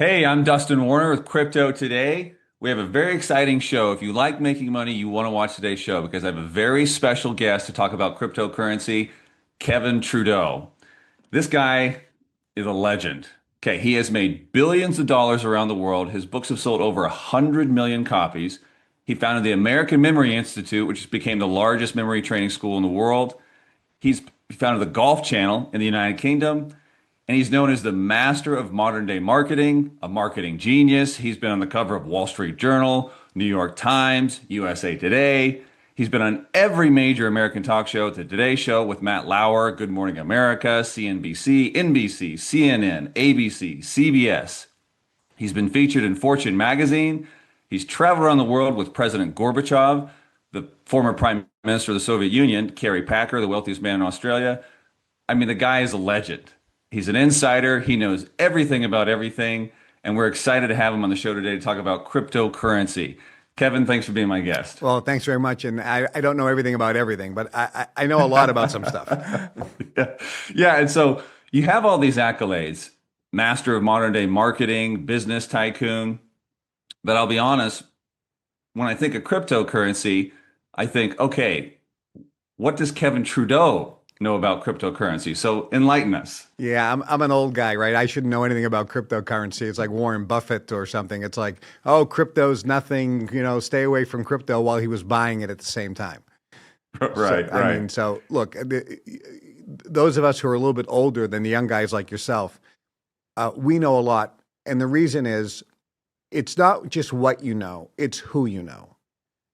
Hey, I'm Dustin Warner with Crypto Today. We have a very exciting show. If you like making money, you want to watch today's show because I have a very special guest to talk about cryptocurrency, Kevin Trudeau. This guy is a legend. Okay, he has made billions of dollars around the world. His books have sold over 100 million copies. He founded the American Memory Institute, which became the largest memory training school in the world. He's founded the Golf Channel in the United Kingdom, and he's known as the master of modern day marketing, a marketing genius. He's been on the cover of Wall Street Journal, New York Times, USA Today. He's been on every major American talk show, The Today Show with Matt Lauer, Good Morning America, CNBC, NBC, CNN, ABC, CBS. He's been featured in Fortune magazine. He's traveled around the world with President Gorbachev, the former Prime Minister of the Soviet Union, Kerry Packer, the wealthiest man in Australia. I mean, the guy is a legend. He's an insider. He knows everything about everything. And we're excited to have him on the show today to talk about cryptocurrency. Kevin, thanks for being my guest. Well, thanks very much. And I don't know everything about everything, but I know a lot about some stuff. Yeah. Yeah. And so you have all these accolades, master of modern day marketing, business tycoon. But I'll be honest, when I think of cryptocurrency, I think, okay, what does Kevin Trudeau know about cryptocurrency? So enlighten us. Yeah, I'm an old guy, right? I shouldn't know anything about cryptocurrency. It's like Warren Buffett or something. It's like, oh, crypto's nothing, stay away from crypto while he was buying it at the same time. Right, So, I right. mean, so look, those of us who are a little bit older than the young guys like yourself, we know a lot. And the reason is it's not just what you know, it's who you know.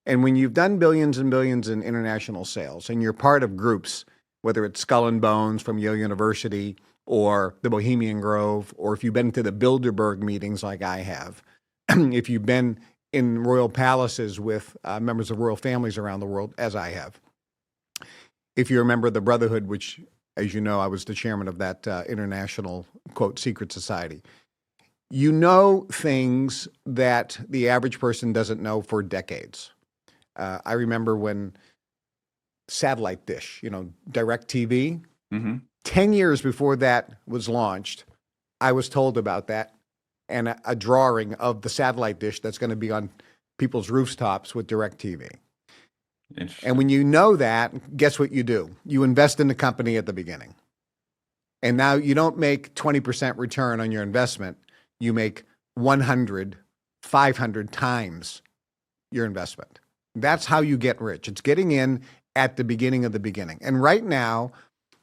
And when you've done billions and billions in international sales and you're part of groups, whether it's Skull and Bones from Yale University or the Bohemian Grove, or if you've been to the Bilderberg meetings like I have, if you've been in royal palaces with members of royal families around the world, as I have, if you remember the Brotherhood, which, as you know, I was the chairman of that international, quote, secret society, you know things that the average person doesn't know for decades. I remember when satellite dish, direct TV, 10 years before that was launched, I was told about that and a drawing of the satellite dish that's going to be on people's rooftops with direct TV. And when you know that, guess what you do? You invest in the company at the beginning. And now you don't make 20% return on your investment. You make 100, 500 times your investment. That's how you get rich. It's getting in at the beginning of the beginning. And right now,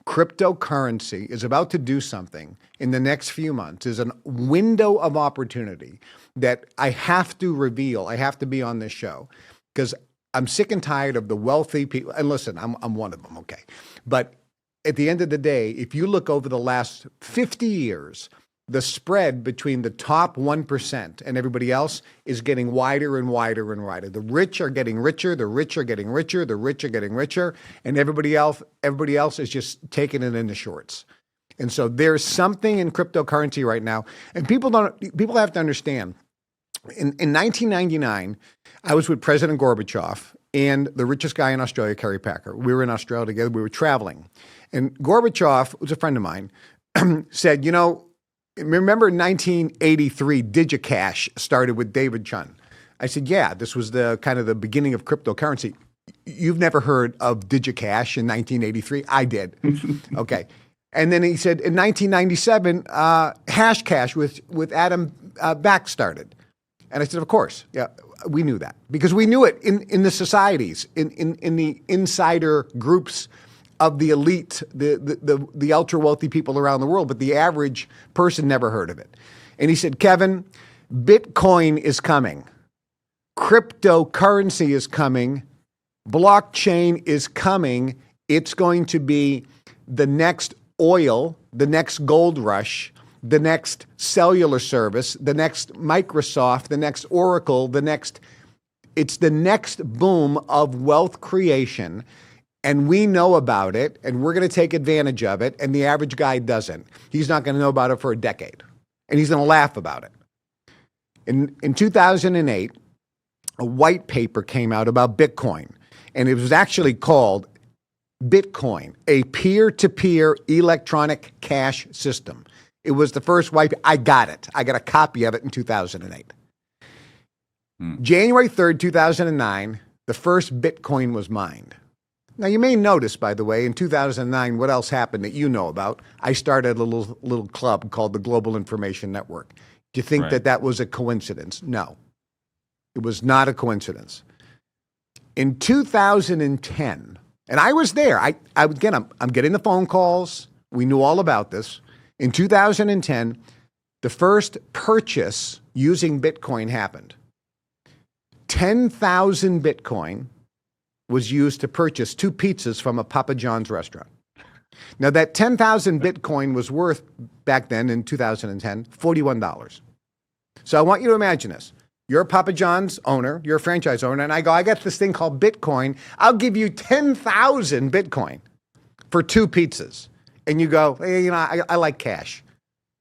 cryptocurrency is about to do something in the next few months. Is a window of opportunity that I have to reveal. I have to be on this show because I'm sick and tired of the wealthy people. And listen, I'm one of them, okay? But at the end of the day, if you look over the last 50 years, the spread between the top 1% and everybody else is getting wider and wider and wider. The rich are getting richer, the rich are getting richer, the rich are getting richer, and everybody else is just taking it in the shorts. And so there's something in cryptocurrency right now, and people have to understand. In 1999, I was with President Gorbachev and the richest guy in Australia, Kerry Packer. We were in Australia together. We were traveling. And Gorbachev, who's a friend of mine, said, remember 1983, DigiCash started with David Chun. I said, yeah, this was the kind of the beginning of cryptocurrency. You've never heard of DigiCash in 1983? I did. Okay. And then he said, in 1997, Hashcash with Adam Back started. And I said, of course. Yeah, we knew that because we knew it in the societies, in the insider groups of the elite, the ultra wealthy people around the world, but the average person never heard of it. And he said, Kevin, Bitcoin is coming. Cryptocurrency is coming. Blockchain is coming. It's going to be the next oil, the next gold rush, the next cellular service, the next Microsoft, the next Oracle, it's the next boom of wealth creation. And we know about it, and we're going to take advantage of it, and the average guy doesn't. He's not going to know about it for a decade, and he's going to laugh about it. In 2008, a white paper came out about Bitcoin, and it was actually called Bitcoin, a peer-to-peer electronic cash system. It was the first white. I got it. I got a copy of it in 2008. January 3rd, 2009, the first Bitcoin was mined. Now, you may notice, by the way, in 2009, what else happened that you know about? I started a little club called the Global Information Network. Do you think that that was a coincidence? No, it was not a coincidence. In 2010, and I was there. I'm getting the phone calls. We knew all about this. In 2010, the first purchase using Bitcoin happened. 10,000 Bitcoin was used to purchase 2 pizzas from a Papa John's restaurant. Now, that 10,000 Bitcoin was worth, back then in 2010, $41. So I want you to imagine this. You're a Papa John's owner, you're a franchise owner, and I go, I got this thing called Bitcoin. I'll give you 10,000 Bitcoin for 2 pizzas. And you go, hey, I like cash.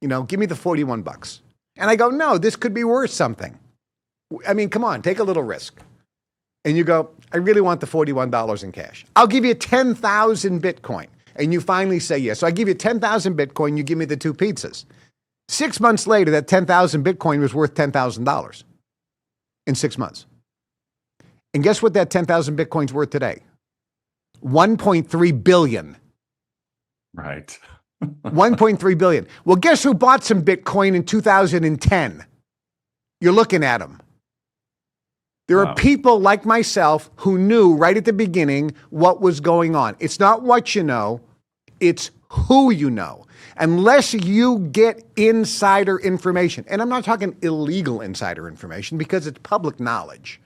Give me the $41. And I go, no, this could be worth something. I mean, come on, take a little risk. And you go, I really want the $41 in cash. I'll give you 10,000 Bitcoin. And you finally say yes. So I give you 10,000 Bitcoin, you give me the 2 pizzas. 6 months later, that 10,000 Bitcoin was worth $10,000 in 6 months. And guess what that 10,000 Bitcoin's worth today? 1.3 billion. Right. 1.3 billion. Well, guess who bought some Bitcoin in 2010? You're looking at them. There are people like myself who knew right at the beginning what was going on. It's not what you know, it's who you know. Unless you get insider information, and I'm not talking illegal insider information because it's public knowledge,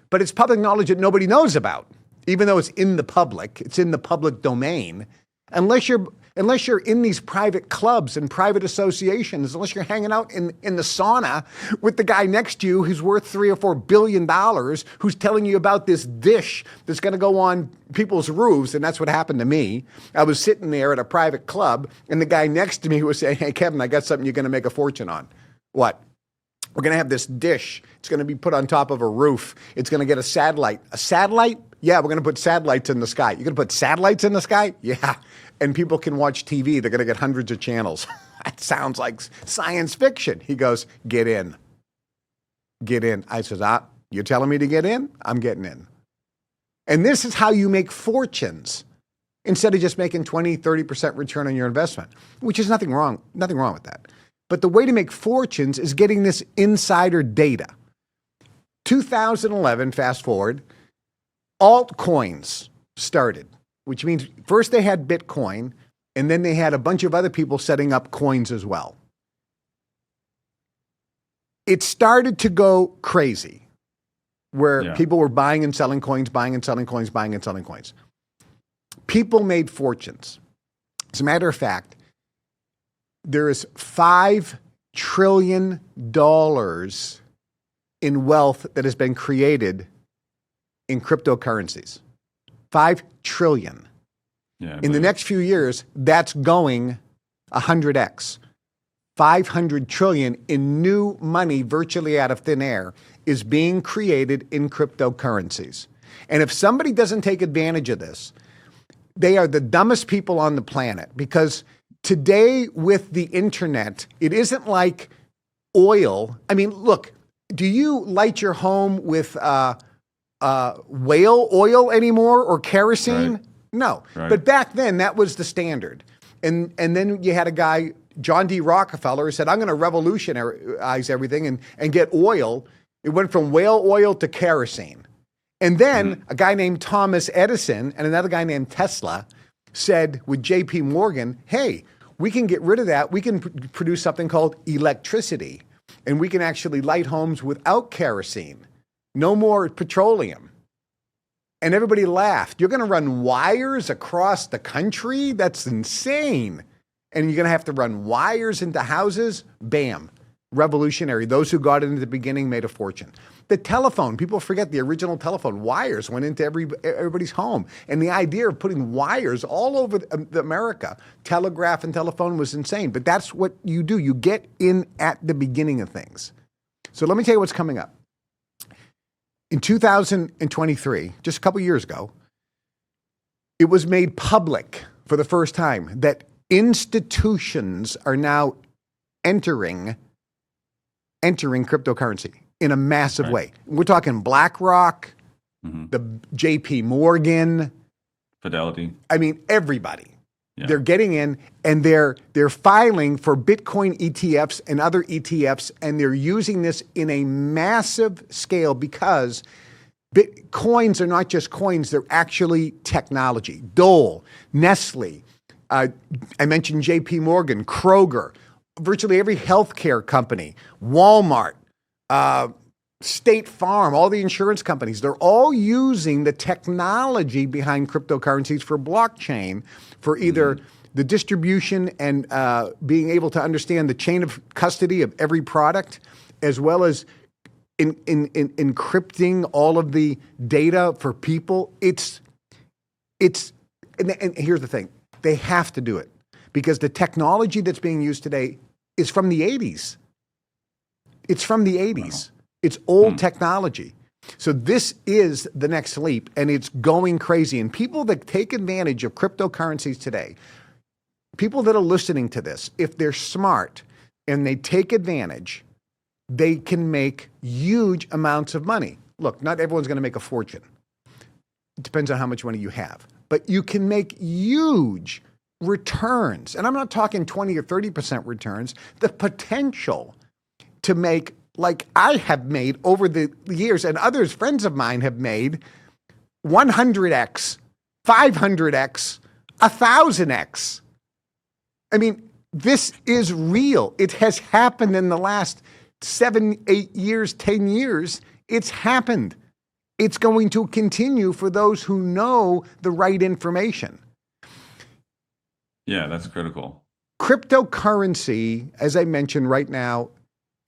but it's public knowledge that nobody knows about, even though it's in the public domain. Unless you're in these private clubs and private associations, unless you're hanging out in the sauna with the guy next to you who's worth $3 or $4 billion, who's telling you about this dish that's going to go on people's roofs, and that's what happened to me. I was sitting there at a private club, and the guy next to me was saying, hey, Kevin, I got something you're going to make a fortune on. What? We're going to have this dish. It's going to be put on top of a roof. It's going to get a satellite. A satellite? Yeah, we're going to put satellites in the sky. You're going to put satellites in the sky? Yeah. And people can watch TV. They're going to get hundreds of channels. That sounds like science fiction. He goes, get in. Get in. I says, you're telling me to get in? I'm getting in. And this is how you make fortunes instead of just making 20, 30% return on your investment, which is nothing wrong with that. But the way to make fortunes is getting this insider data. 2011, fast forward, altcoins started, which means first they had Bitcoin, and then they had a bunch of other people setting up coins as well. It started to go crazy, where people were buying and selling coins, buying and selling coins, buying and selling coins. People made fortunes. As a matter of fact, there is $5 trillion in wealth that has been created in cryptocurrencies. 5 trillion. Yeah, in the next few years, that's going 100x. 500 trillion in new money virtually out of thin air is being created in cryptocurrencies. And if somebody doesn't take advantage of this, they are the dumbest people on the planet, because today with the internet, it isn't like oil. I mean, look, do you light your home with whale oil anymore or kerosene? Right. No. Right. But back then, that was the standard. And then you had a guy, John D. Rockefeller, who said, I'm going to revolutionize everything and get oil. It went from whale oil to kerosene. And then a guy named Thomas Edison and another guy named Tesla said with J.P. Morgan, hey, we can get rid of that. We can produce something called electricity, and we can actually light homes without kerosene. No more petroleum. And everybody laughed. You're going to run wires across the country? That's insane. And you're going to have to run wires into houses? Bam. Revolutionary. Those who got it in the beginning made a fortune. The telephone, people forget the original telephone. Wires went into everybody's home. And the idea of putting wires all over America, telegraph and telephone, was insane. But that's what you do. You get in at the beginning of things. So let me tell you what's coming up. In 2023, just a couple years ago, it was made public for the first time that Institutions are now entering cryptocurrency in a massive way. We're talking BlackRock, the JP Morgan, Fidelity. I mean, everybody. Yeah. They're getting in and they're filing for Bitcoin ETFs and other ETFs, and they're using this in a massive scale because Bitcoins are not just coins, they're actually technology. Dole, Nestle, I mentioned JP Morgan, Kroger, virtually every healthcare company, Walmart, State Farm, all the insurance companies, they're all using the technology behind cryptocurrencies for blockchain, for either the distribution and being able to understand the chain of custody of every product, as well as encrypting all of the data for people. And here's the thing, they have to do it because the technology that's being used today is from the 80s. It's from the 80s. Wow. It's old technology. So this is the next leap, and it's going crazy. And people that take advantage of cryptocurrencies today, people that are listening to this, if they're smart and they take advantage, they can make huge amounts of money. Look, not everyone's going to make a fortune. It depends on how much money you have. But you can make huge returns. And I'm not talking 20 or 30% returns. The potential to make, like I have made over the years, and others, friends of mine have made 100x, 500x, 1,000x. I mean, this is real. It has happened in the last 7, 8 years, 10 years. It's happened. It's going to continue for those who know the right information. Yeah, that's critical. Cryptocurrency, as I mentioned right now,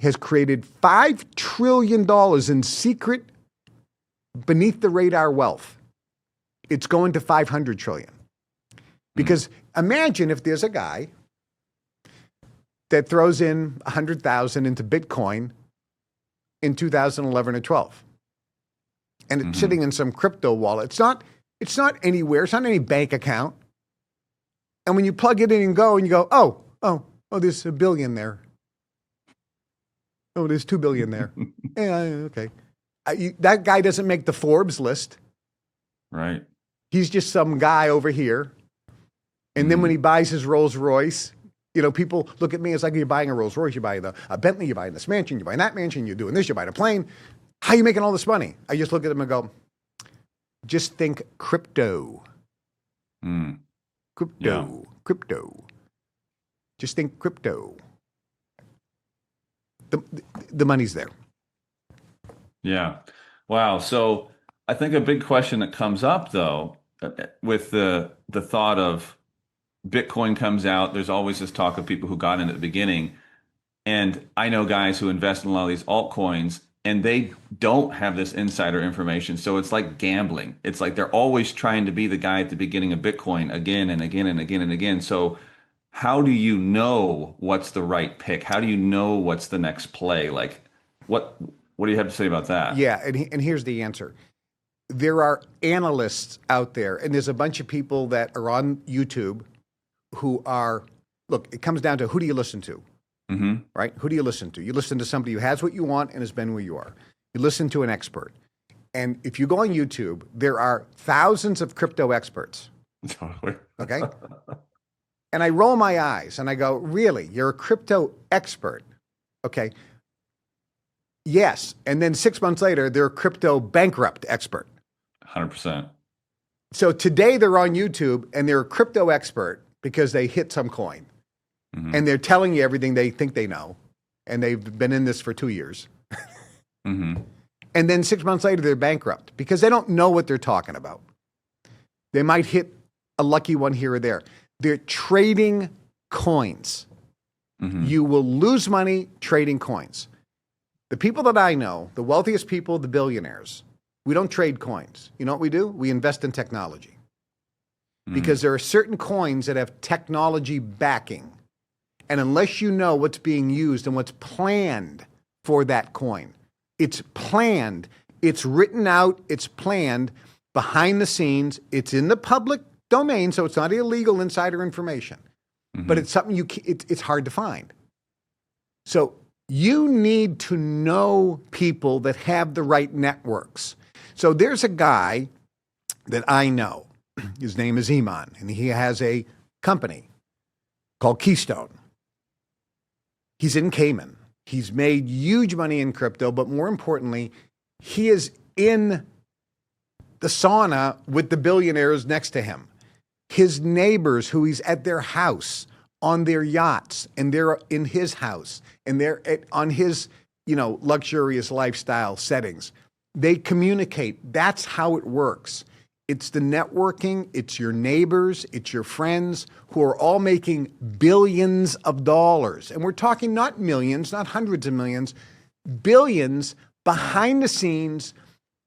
has created $5 trillion in secret beneath the radar wealth. It's going to 500 trillion. Because imagine if there's a guy that throws in 100,000 into Bitcoin in 2011 or 12. And it's sitting in some crypto wallet. It's not anywhere. It's not any bank account. And when you plug it in and go, and you go, oh, there's $1 billion there. Oh, there's $2 billion there. Yeah, okay. That guy doesn't make the Forbes list. Right. He's just some guy over here. And then when he buys his Rolls Royce, you know, people look at me as like, you're buying a Rolls Royce, you're buying a Bentley, you're buying this mansion, you're buying that mansion, you're doing this, you're buying a plane. How are you making all this money? I just look at them and go, just think crypto. Crypto. Just think crypto. The money's there. Yeah. Wow. So I think a big question that comes up, though, with the thought of Bitcoin comes out, there's always this talk of people who got in at the beginning. And I know guys who invest in a lot of these altcoins, and they don't have this insider information. So it's like gambling. It's like they're always trying to be the guy at the beginning of Bitcoin again and again and again and again. So how do you know what's the right pick? How do you know what's the next play? Like, what do you have to say about that? Yeah, and here's the answer. There are analysts out there, and there's a bunch of people that are on YouTube who are, look, it comes down to who do you listen to? Right? Who do you listen to? You listen to somebody who has what you want and has been where you are. You listen to an expert. And if you go on YouTube, there are thousands of crypto experts. Totally. Okay? And I roll my eyes and I go, really? You're a crypto expert? Okay. Yes. And then 6 months later, they're a crypto bankrupt expert. 100%. So today they're on YouTube and they're a crypto expert because they hit some coin. And they're telling you everything they think they know. And they've been in this for 2 years. And then 6 months later, they're bankrupt because they don't know what they're talking about. They might hit a lucky one here or there. They're trading coins. You will lose money trading coins. The people that I know, the wealthiest people, the billionaires, we don't trade coins. You know what we do? We invest in technology. Because there are certain coins that have technology backing. And unless you know what's being used and what's planned for that coin, it's planned, it's written out, it's planned behind the scenes, it's in the public domain, so it's not illegal insider information. but it's something it's hard to find. So you need to know people that have the right networks. So there's a guy that I know. His name is Iman, and he has a company called Keystone. He's in Cayman. He's made huge money in crypto, but more importantly, he is in the sauna with the billionaires next to him. His neighbors, who he's at their house, on their yachts, and they're in his house, and they're on his, luxurious lifestyle settings. They communicate. That's how it works. It's the networking, it's your neighbors, it's your friends who are all making billions of dollars. And we're talking not millions, not hundreds of millions, billions behind the scenes,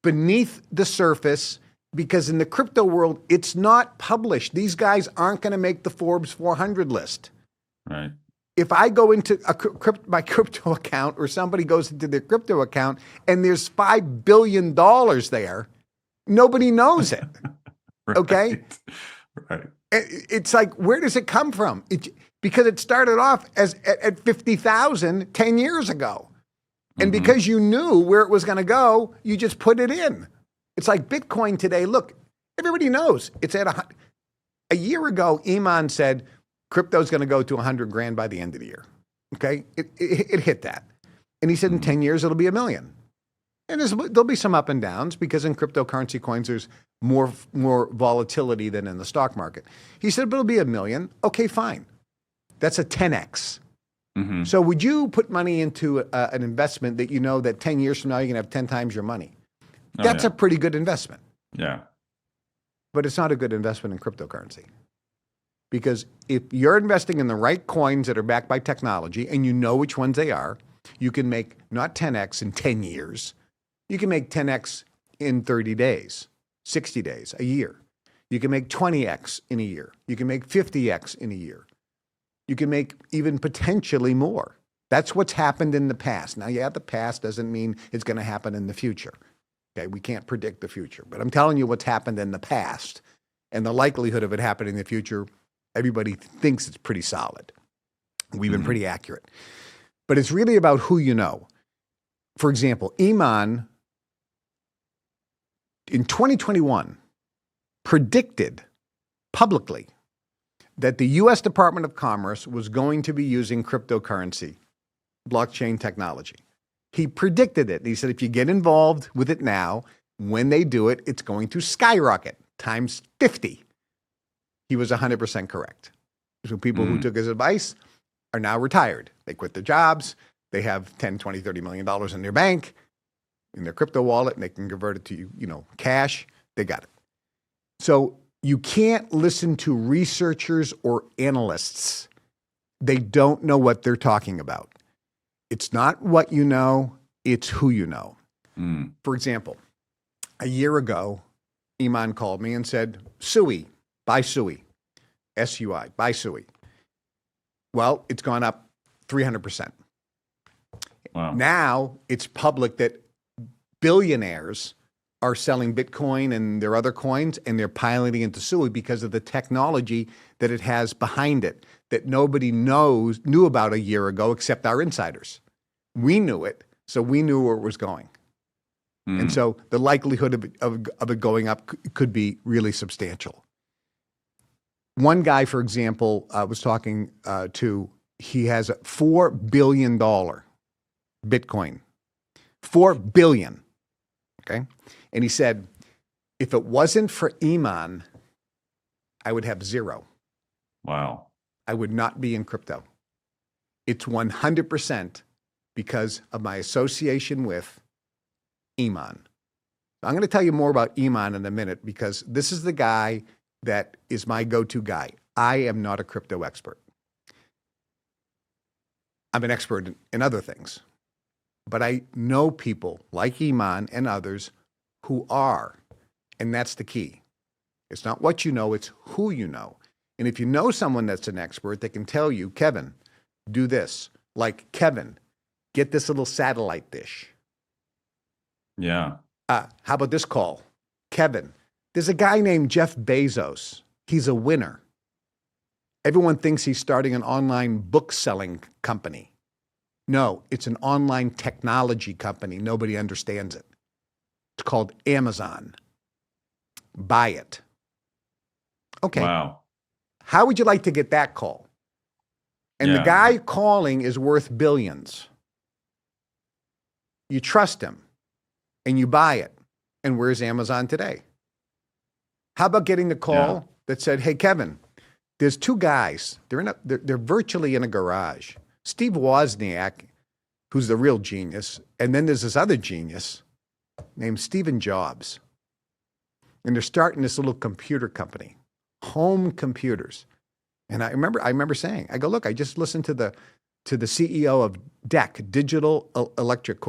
beneath the surface, because in the crypto world, it's not published. These guys aren't going to make the Forbes 400 list. Right. If I go into my crypto account, or somebody goes into their crypto account and there's $5 billion there, nobody knows it. Right. Okay? Right. It's like, where does it come from? Because it started off at 50,000 10 years ago. And because you knew where it was going to go, you just put it in. It's like Bitcoin today. Look, everybody knows it's at a year ago. Iman said crypto's going to go to 100 grand by the end of the year. Okay, it hit that, and he said in 10 years it'll be $1 million. And there'll be some up and downs because in cryptocurrency coins there's more volatility than in the stock market. He said, but it'll be $1 million. Okay, fine. That's a 10x. So would you put money into an investment that you know that 10 years from now you're going to have 10 times your money? That's a pretty good investment. Yeah. But it's not a good investment in cryptocurrency. Because if you're investing in the right coins that are backed by technology and you know which ones they are, you can make not 10x in 10 years. You can make 10x in 30 days, 60 days, a year. You can make 20x in a year. You can make 50x in a year. You can make even potentially more. That's what's happened in the past. Now, the past doesn't mean it's going to happen in the future. Okay, we can't predict the future. But I'm telling you what's happened in the past. And the likelihood of it happening in the future, everybody thinks it's pretty solid. We've been pretty accurate. But it's really about who you know. For example, Iman, in 2021, predicted publicly that the U.S. Department of Commerce was going to be using cryptocurrency, blockchain technology. He predicted it. He said, if you get involved with it now, when they do it, it's going to skyrocket times 50. He was 100% correct. So people who took his advice are now retired. They quit their jobs. They have 10, 20, $30 million in their bank, in their crypto wallet, and they can convert it to, cash. They got it. So you can't listen to researchers or analysts. They don't know what they're talking about. It's not what you know, it's who you know. For example, a year ago, Iman called me and said, SUI, buy SUI, SUI, buy SUI. Well, it's gone up 300%. Wow. Now it's public that billionaires are selling Bitcoin and their other coins, and they're piloting into SUI because of the technology that it has behind it that nobody knew about a year ago except our insiders. We knew it, so we knew where it was going. And so the likelihood of it going up could be really substantial. One guy, for example, I was talking to, he has a $4 billion Bitcoin. $4 billion. Okay. And he said, if it wasn't for Iman, I would have zero. Wow. I would not be in crypto. It's 100% because of my association with Iman. I'm going to tell you more about Iman in a minute because this is the guy that is my go-to guy. I am not a crypto expert. I'm an expert in other things. But I know people like Iman and others who are, and that's the key. It's not what you know, it's who you know. And if you know someone that's an expert, they can tell you, Kevin, do this. Like, Kevin, get this little satellite dish. Yeah. How about this call? Kevin, there's a guy named Jeff Bezos. He's a winner. Everyone thinks he's starting an online book selling company. No, it's an online technology company. Nobody understands it. It's called Amazon. Buy it. Okay. Wow. How would you like to get that call? And the Yeah. guy calling is worth billions. You trust him and you buy it. And where's Amazon today? How about getting the call that said, hey, Kevin, there's two guys. They're virtually in a garage. Steve Wozniak, who's the real genius, and then there's this other genius named Stephen Jobs. And they're starting this little computer company, home computers. And I remember saying, I go, look, I just listened to the CEO of DEC, Digital Electronic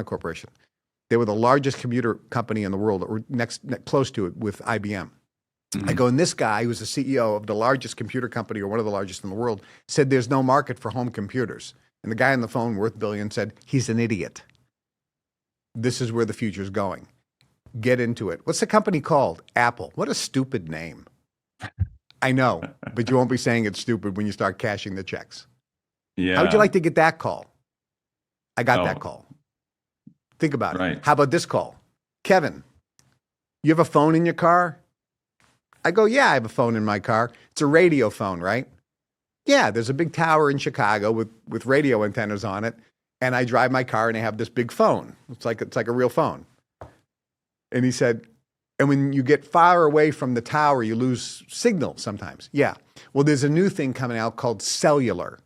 Corporation. They were the largest computer company in the world, or next close to it with IBM. Mm-hmm. I go, and this guy, who's the CEO of the largest computer company, or one of the largest in the world, said there's no market for home computers. And the guy on the phone, worth billions, said, he's an idiot. This is where the future's going. Get into it. What's the company called? Apple. What a stupid name. I know, but you won't be saying it's stupid when you start cashing the checks. Yeah. How would you like to get that call? I got that call. Think about it. How about this call? Kevin, you have a phone in your car? I go, yeah, I have a phone in my car. It's a radio phone, right? Yeah, there's a big tower in Chicago with radio antennas on it. And I drive my car and I have this big phone. It's like a real phone. And he said, and when you get far away from the tower, you lose signal sometimes. Yeah. Well, there's a new thing coming out called cellular,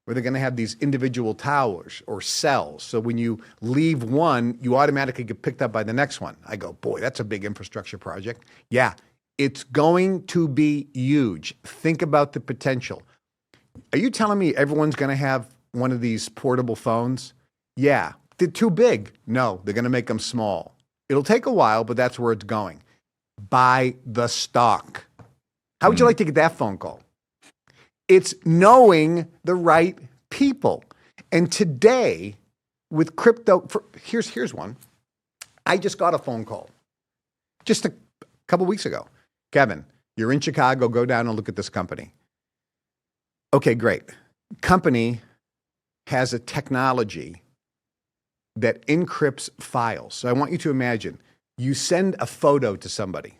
where they're going to have these individual towers or cells. So when you leave one, you automatically get picked up by the next one. I go, boy, that's a big infrastructure project. Yeah, it's going to be huge. Think about the potential. Are you telling me everyone's going to have one of these portable phones? Yeah. They're too big. No, they're going to make them small. It'll take a while, but that's where it's going. Buy the stock. How would you like to get that phone call? It's knowing the right people. And today, with crypto, here's one. I just got a phone call just a couple weeks ago. Kevin, you're in Chicago. Go down and look at this company. Okay, great. Company has a technology that encrypts files. So I want you to imagine you send a photo to somebody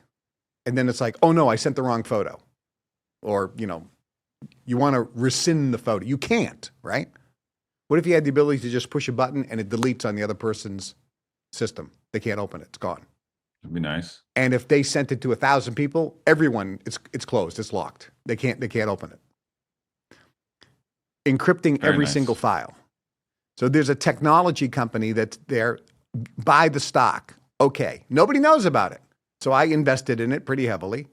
and then it's like, oh no, I sent the wrong photo. Or, you want to rescind the photo. You can't, right? What if you had the ability to just push a button and it deletes on the other person's system? They can't open it. It's gone. It'd be nice. And if they sent it to 1,000 people, everyone, it's closed. It's locked. They can't open it. Encrypting every single file. So there's a technology company that's there. Buy the stock. Okay. Nobody knows about it. So I invested in it pretty heavily.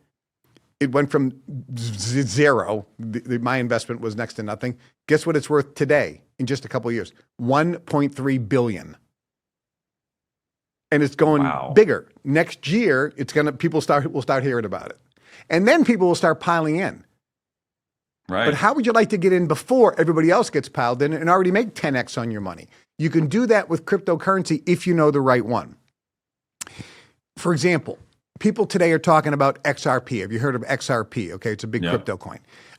It went from zero. My investment was next to nothing. Guess what it's worth today in just a couple of years? $1.3 billion. And it's going bigger. Next year, people will start hearing about it. And then people will start piling in. Right. But how would you like to get in before everybody else gets piled in and already make 10x on your money? You can do that with cryptocurrency if you know the right one. For example, people today are talking about XRP. Have you heard of XRP? Okay, it's a big crypto coin.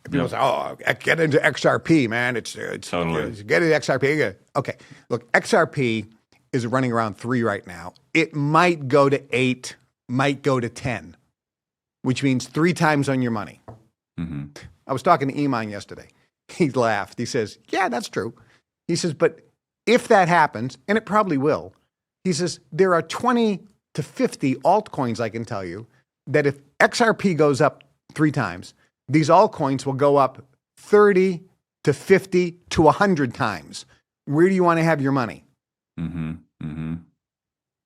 People say, oh, get into XRP, man. It's totally. Get into XRP. Okay, look, XRP is running around 3 right now. It might go to 8, might go to 10, which means 3 times on your money. Mm-hmm. I was talking to Iman yesterday. He laughed. He says, yeah, that's true. He says, but if that happens, and it probably will, he says, there are 20 to 50 altcoins, I can tell you, that if XRP goes up 3 times, these altcoins will go up 30 to 50 to 100 times. Where do you want to have your money? Mm-hmm. Mm-hmm.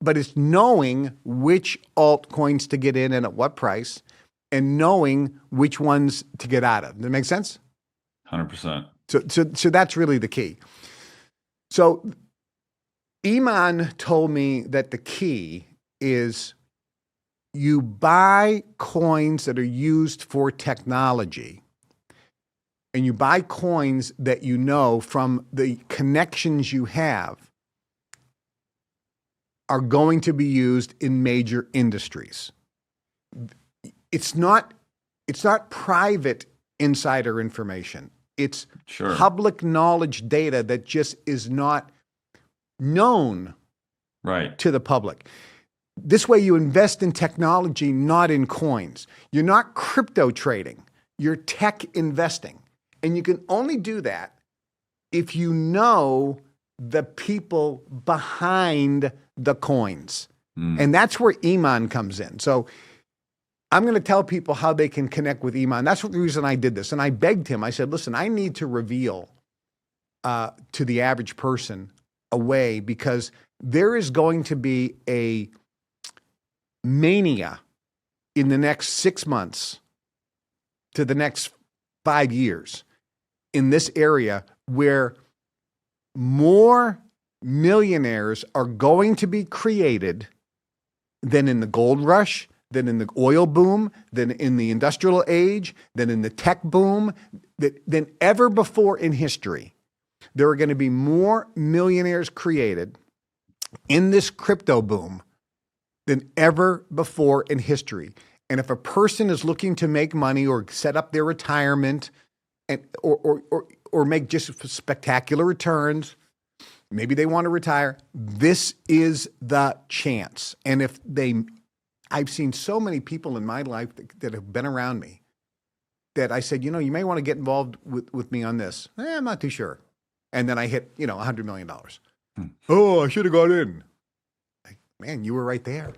But it's knowing which altcoins to get in and at what price, and knowing which ones to get out of. Does that make sense? 100%. So that's really the key. So Iman told me that the key is you buy coins that are used for technology, and you buy coins that you know from the connections you have are going to be used in major industries. It's not It's not private insider information. It's Sure. public knowledge data that just is not known Right. to the public. This way you invest in technology, not in coins. You're not crypto trading. You're tech investing. And you can only do that if you know the people behind the coins. And that's where Iman comes in. So I'm going to tell people how they can connect with Iman. That's the reason I did this. And I begged him, I said, listen, I need to reveal to the average person a way, because there is going to be a mania in the next 6 months to the next 5 years in this area where more millionaires are going to be created than in the gold rush, than in the oil boom, than in the industrial age, than in the tech boom, than ever before in history. There are going to be more millionaires created in this crypto boom than ever before in history. And if a person is looking to make money or set up their retirement and or make just spectacular returns, maybe they want to retire, this is the chance. And if I've seen so many people in my life that have been around me that I said, you know, you may want to get involved with me on this. I'm not too sure. And then I hit, $100 million. Oh, I should have got in. Like, man, you were right there.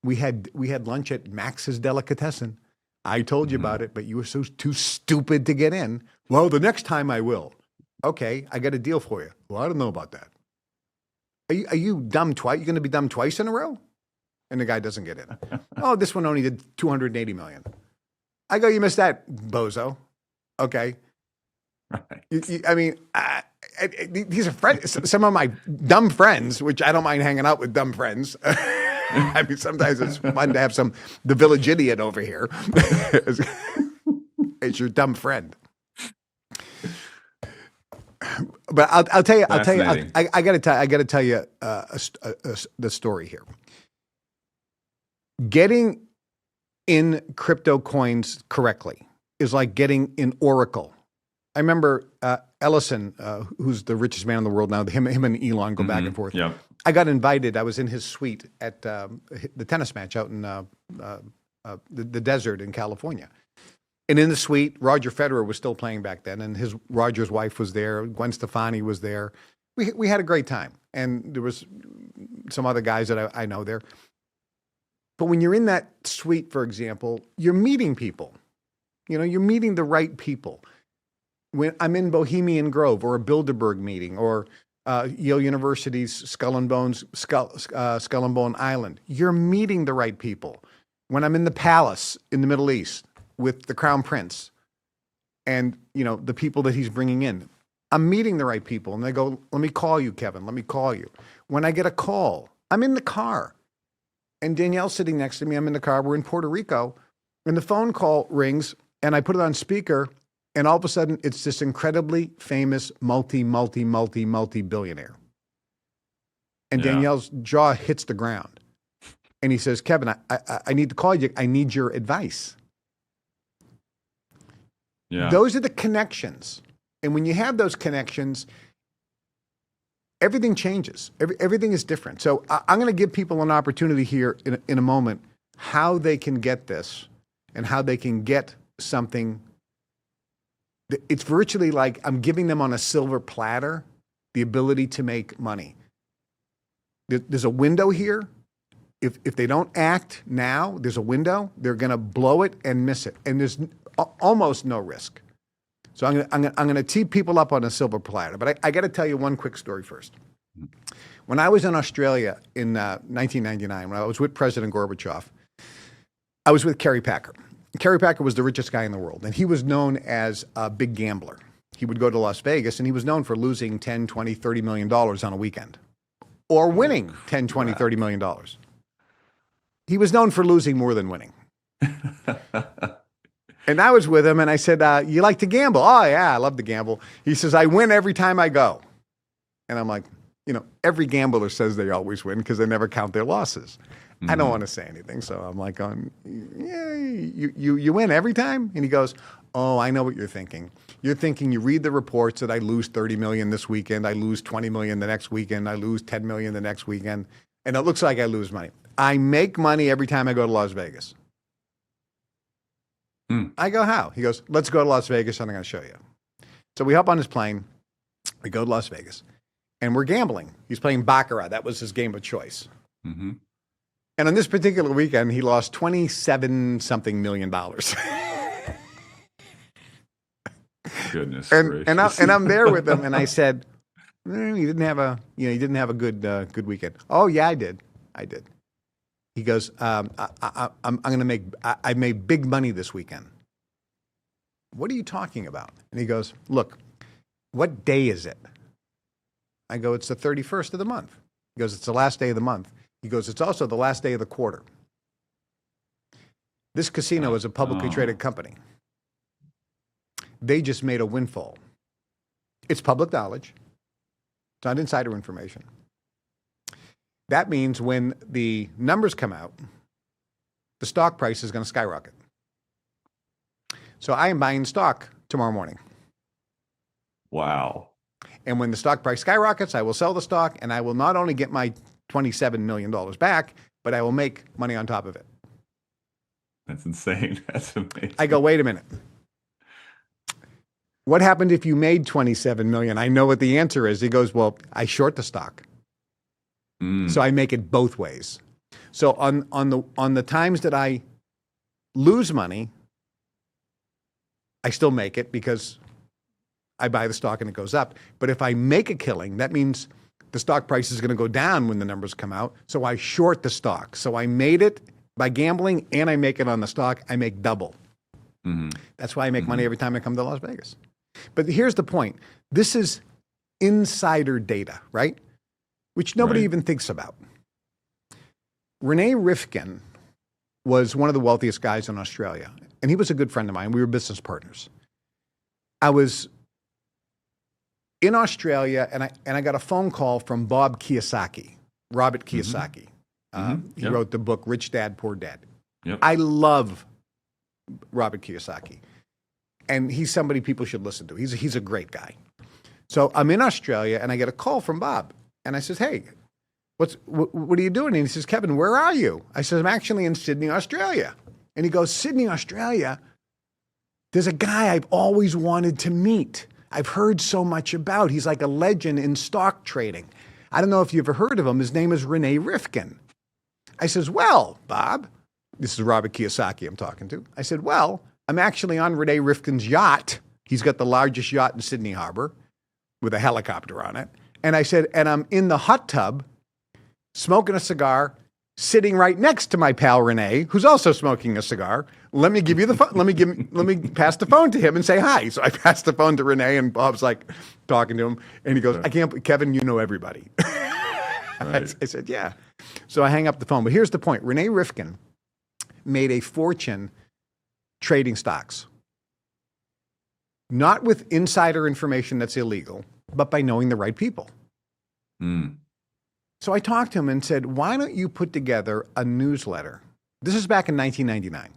We had lunch at Max's Delicatessen. I told you about it, but you were too stupid to get in. Well, the next time I will. Okay, I got a deal for you. Well, I don't know about that. Are you dumb twice? You're going to be dumb twice in a row? And the guy doesn't get in. Oh, this one only did 280 million. I go, you missed that, bozo. Okay. Right. These are friends. Some of my dumb friends, which I don't mind hanging out with dumb friends. Sometimes it's fun to have the village idiot over here. It's your dumb friend. But I'll tell you. I got to tell you the story here. Getting in crypto coins correctly is like getting in Oracle. I remember Ellison, who's the richest man in the world now. Him and Elon go back and forth. Yeah. I got invited. I was in his suite at the tennis match out in the desert in California. And in the suite, Roger Federer was still playing back then, and Roger's wife was there. Gwen Stefani was there. We had a great time, and there was some other guys that I know there. But when you're in that suite, for example, you're meeting people. You're meeting the right people. When I'm in Bohemian Grove or a Bilderberg meeting or Yale University's Skull and Bone Island, you're meeting the right people. When I'm in the palace in the Middle East with the Crown Prince and, the people that he's bringing in, I'm meeting the right people. And they go, let me call you, Kevin. Let me call you. When I get a call, I'm in the car. And Danielle's sitting next to me. I'm in the car. We're in Puerto Rico. And the phone call rings, and I put it on speaker. And all of a sudden, it's this incredibly famous multi-billionaire. And Danielle's jaw hits the ground. And he says, Kevin, I need to call you. I need your advice. Yeah. Those are the connections. And when you have those connections, everything changes. Everything is different. So I'm going to give people an opportunity here in a moment how they can get this and how they can get something. It's virtually like I'm giving them on a silver platter the ability to make money. There's a window here. If they don't act now, there's a window. They're going to blow it and miss it. And there's almost no risk. So I'm going to tee people up on a silver platter. But I got to tell you one quick story first. When I was in Australia in 1999, when I was with President Gorbachev, I was with Kerry Packer. Kerry Packer was the richest guy in the world, and he was known as a big gambler. He would go to Las Vegas, and he was known for losing 10, 20, $30 million on a weekend, or winning 10, 20, $30 million. He was known for losing more than winning. And I was with him, and I said, you like to gamble? Oh, yeah, I love to gamble. He says, I win every time I go. And I'm like, every gambler says they always win because they never count their losses. I don't Mhm. want to say anything, so I'm like, yeah, you win every time? And he goes, oh, I know what you're thinking. You're thinking you read the reports that I lose 30 million this weekend, I lose 20 million the next weekend, I lose 10 million the next weekend, and it looks like I lose money. I make money every time I go to Las Vegas. Hmm. I go, how? He goes, let's go to Las Vegas and I'm going to show you. So we hop on his plane, we go to Las Vegas, and we're gambling. He's playing Baccarat. That was his game of choice. Mm-hmm. And on this particular weekend, he lost 27-something million dollars. Goodness and gracious. I'm there with him, and I said, you didn't have a good weekend. Oh yeah, I did. He goes, I'm going to make. I made big money this weekend. What are you talking about? And he goes, look, what day is it? I go, it's the 31st of the month. He goes, it's the last day of the month. He goes, it's also the last day of the quarter. This casino is a publicly traded company. They just made a windfall. It's public knowledge. It's not insider information. That means when the numbers come out, the stock price is going to skyrocket. So I am buying stock tomorrow morning. Wow. And when the stock price skyrockets, I will sell the stock, and I will not only get my $27 million back, but I will make money on top of it. That's insane. That's amazing. I go, wait a minute. What happened if you made 27 million? I know what the answer is. He goes, well, I short the stock. So I make it both ways. So on the times that I lose money, I still make it because I buy the stock and it goes up. But if I make a killing, that means the stock price is going to go down when the numbers come out. So I short the stock. So I made it by gambling and I make it on the stock. I make double. Mm-hmm. That's why I make money every time I come to Las Vegas. But here's the point. This is insider data, right? Which nobody even thinks about. Renee Rifkin was one of the wealthiest guys in Australia, and he was a good friend of mine. We were business partners. I was in Australia, and I got a phone call from Robert Kiyosaki. He wrote the book Rich Dad, Poor Dad. Yep. I love Robert Kiyosaki, and he's somebody people should listen to. He's a great guy. So I'm in Australia, and I get a call from Bob. And I says, hey, what are you doing? And he says, Kevin, where are you? I says, I'm actually in Sydney, Australia. And he goes, Sydney, Australia? There's a guy I've always wanted to meet. I've heard so much about. He's like a legend in stock trading. I don't know if you've ever heard of him. His name is Renee Rifkin. I says, well, Bob, this is Robert Kiyosaki I'm talking to. I said, well, I'm actually on Renee Rifkin's yacht. He's got the largest yacht in Sydney Harbor with a helicopter on it. And I said, and I'm in the hot tub, smoking a cigar, sitting right next to my pal Renee, who's also smoking a cigar. Let me give you the phone. Let me pass the phone to him and say hi. So I passed the phone to Renee, and Bob's like talking to him, and he goes, I can't, Kevin, you know everybody. I said, yeah. So I hang up the phone. But here's the point. Renee Rifkin made a fortune trading stocks. Not with insider information that's illegal, but by knowing the right people. So I talked to him and said, why don't you put together a newsletter? This is back in 1999.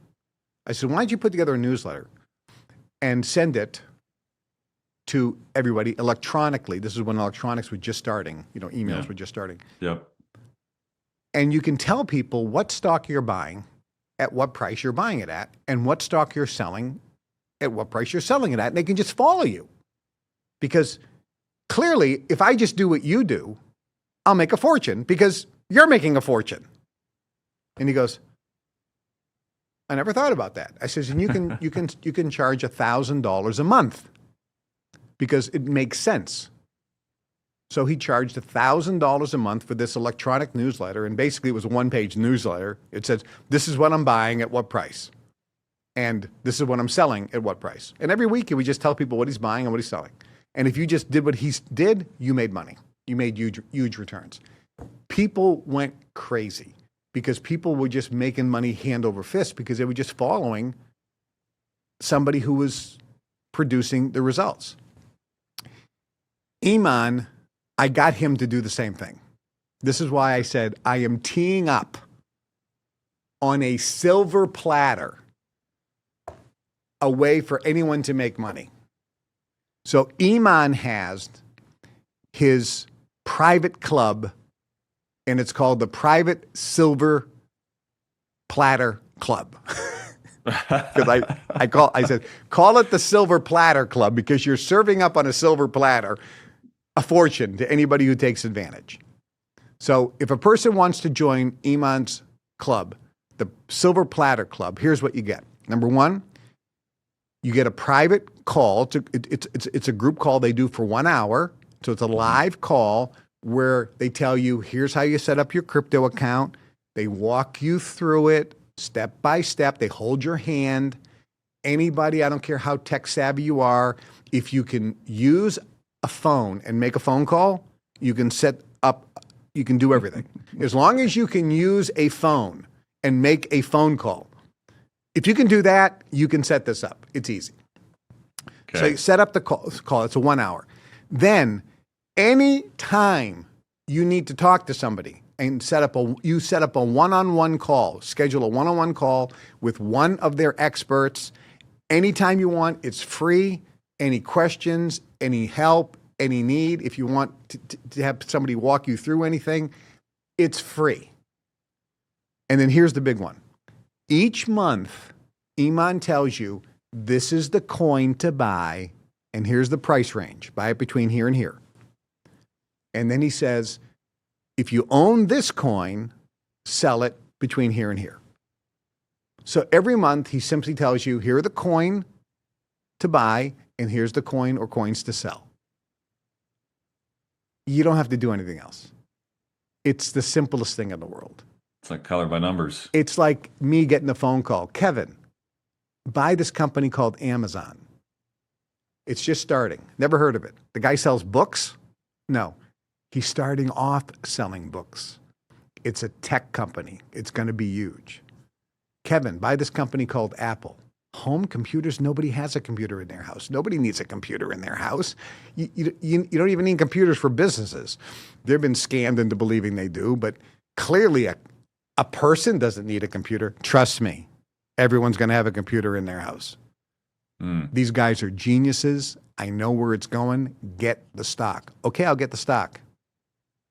I said, why don't you put together a newsletter and send it to everybody electronically? This is when electronics was just starting, emails were just starting. Yep. And you can tell people what stock you're buying, at what price you're buying it at, and what stock you're selling, at what price you're selling it at, and they can just follow you. Because clearly, if I just do what you do, I'll make a fortune because you're making a fortune. And he goes, I never thought about that. I says, and you can charge $1,000 a month because it makes sense. So he charged $1,000 a month for this electronic newsletter, and basically it was a one-page newsletter. It says, this is what I'm buying at what price, and this is what I'm selling at what price. And every week he would just tell people what he's buying and what he's selling. And if you just did what he did, you made money. You made huge returns. People went crazy because people were just making money hand over fist because they were just following somebody who was producing the results. Iman I got him to do the same thing. This is why I said I am teeing up on a silver platter a way for anyone to make money. So Iman has his private club, and it's called the Private Silver Platter Club. Because I said, call it the Silver Platter Club because you're serving up on a silver platter a fortune to anybody who takes advantage. So if a person wants to join Iman's club, the Silver Platter Club, here's what you get. Number one, you get a private call. It's a group call they do for 1 hour. So it's a live call where they tell you, here's how you set up your crypto account. They walk you through it step by step. They hold your hand. Anybody, I don't care how tech savvy you are, if you can use a phone and make a phone call, you can set up, you can do everything. As long as you can use a phone and make a phone call. If you can do that, you can set this up. It's easy. Okay. So you set up the call. It's a 1 hour. Then any time you need to talk to somebody and set up a one-on-one call, schedule a one-on-one call with one of their experts. Anytime you want, it's free. Any questions, any help, any need, if you want to have somebody walk you through anything, it's free. And then here's the big one. Each month, Iman tells you, this is the coin to buy, and here's the price range. Buy it between here and here. And then he says, if you own this coin, sell it between here and here. So every month, he simply tells you, here are the coin to buy, and here's the coin or coins to sell. You don't have to do anything else. It's the simplest thing in the world. It's like color by numbers. It's like me getting a phone call. Kevin, buy this company called Amazon. It's just starting. Never heard of it. The guy sells books? No. He's starting off selling books. It's a tech company. It's going to be huge. Kevin, buy this company called Apple. Home computers? Nobody has a computer in their house. Nobody needs a computer in their house. You don't even need computers for businesses. They've been scammed into believing they do, but clearly a person doesn't need a computer. Trust me, everyone's going to have a computer in their house. These guys are geniuses. I know where it's going. Get the stock. Okay, I'll get the stock.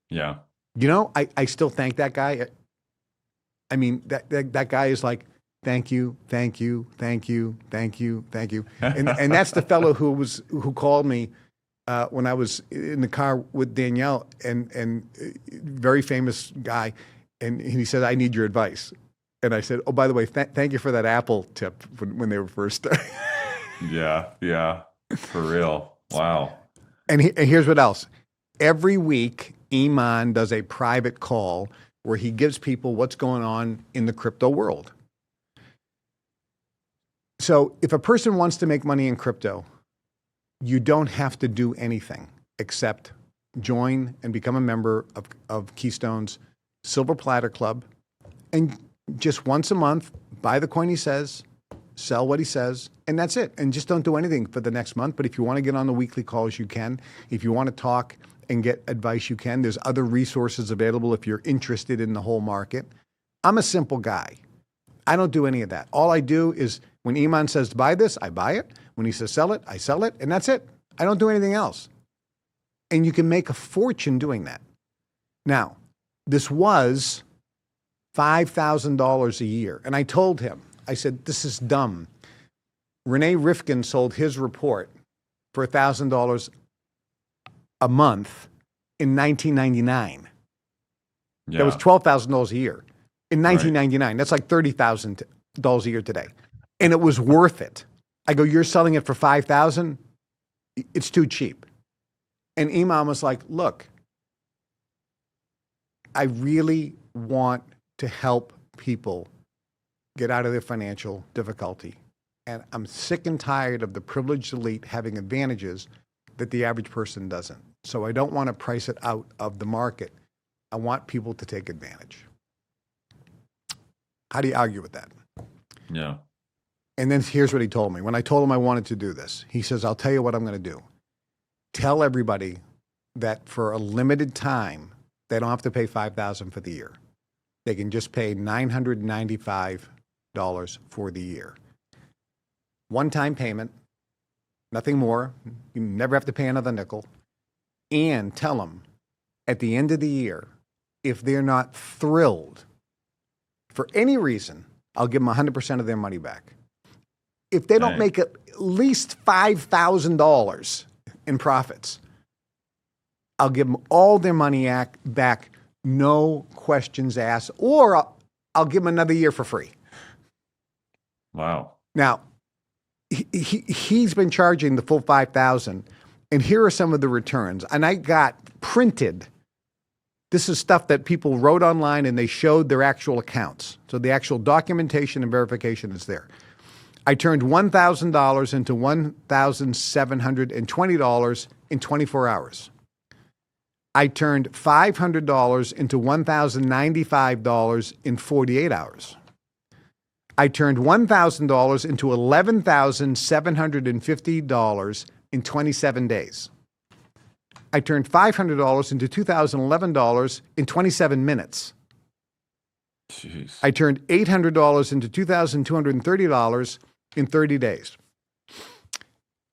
Yeah. You know, I still thank that guy. I mean, that guy is like, thank you, thank you, thank you, thank you, thank you. And that's the fellow who called me when I was in the car with Danielle, and very famous guy. And he said, I need your advice. And I said, oh, by the way, thank you for that Apple tip when they were first starting. Yeah, for real. Wow. And here's what else. Every week, Iman does a private call where he gives people what's going on in the crypto world. So if a person wants to make money in crypto, you don't have to do anything except join and become a member of Keystone's Silver Platter Club, and just once a month, buy the coin he says, sell what he says, and that's it. And just don't do anything for the next month. But if you want to get on the weekly calls, you can. If you want to talk and get advice, you can. There's other resources available if you're interested in the whole market. I'm a simple guy. I don't do any of that. All I do is when Iman says buy this, I buy it. When he says sell it, I sell it, and that's it. I don't do anything else. And you can make a fortune doing that. Now, this was $5,000 a year. And I told him, I said, this is dumb. Renee Rifkin sold his report for $1,000 a month in 1999. Yeah. That was $12,000 a year. In 1999, that's like $30,000 a year today. And it was worth it. I go, you're selling it for $5,000? It's too cheap. And Iman was like, look, I really want to help people get out of their financial difficulty. And I'm sick and tired of the privileged elite having advantages that the average person doesn't. So I don't want to price it out of the market. I want people to take advantage. How do you argue with that? Yeah. And then here's what he told me. When I told him I wanted to do this, he says, I'll tell you what I'm going to do. Tell everybody that for a limited time, they don't have to pay $5,000 for the year. They can just pay $995 for the year. One-time payment, nothing more. You never have to pay another nickel. And tell them at the end of the year, if they're not thrilled for any reason, I'll give them 100% of their money back. If they don't make at least $5,000 in profits, I'll give them all their money back, no questions asked, or I'll give them another year for free. Wow. Now, he's been charging the full $5,000, and here are some of the returns. And I got printed. This is stuff that people wrote online, and they showed their actual accounts. So the actual documentation and verification is there. I turned $1,000 into $1,720 in 24 hours. I turned $500 into $1,095 in 48 hours. I turned $1,000 into $11,750 in 27 days. I turned $500 into $2,011 in 27 minutes. Jeez. I turned $800 into $2,230 in 30 days.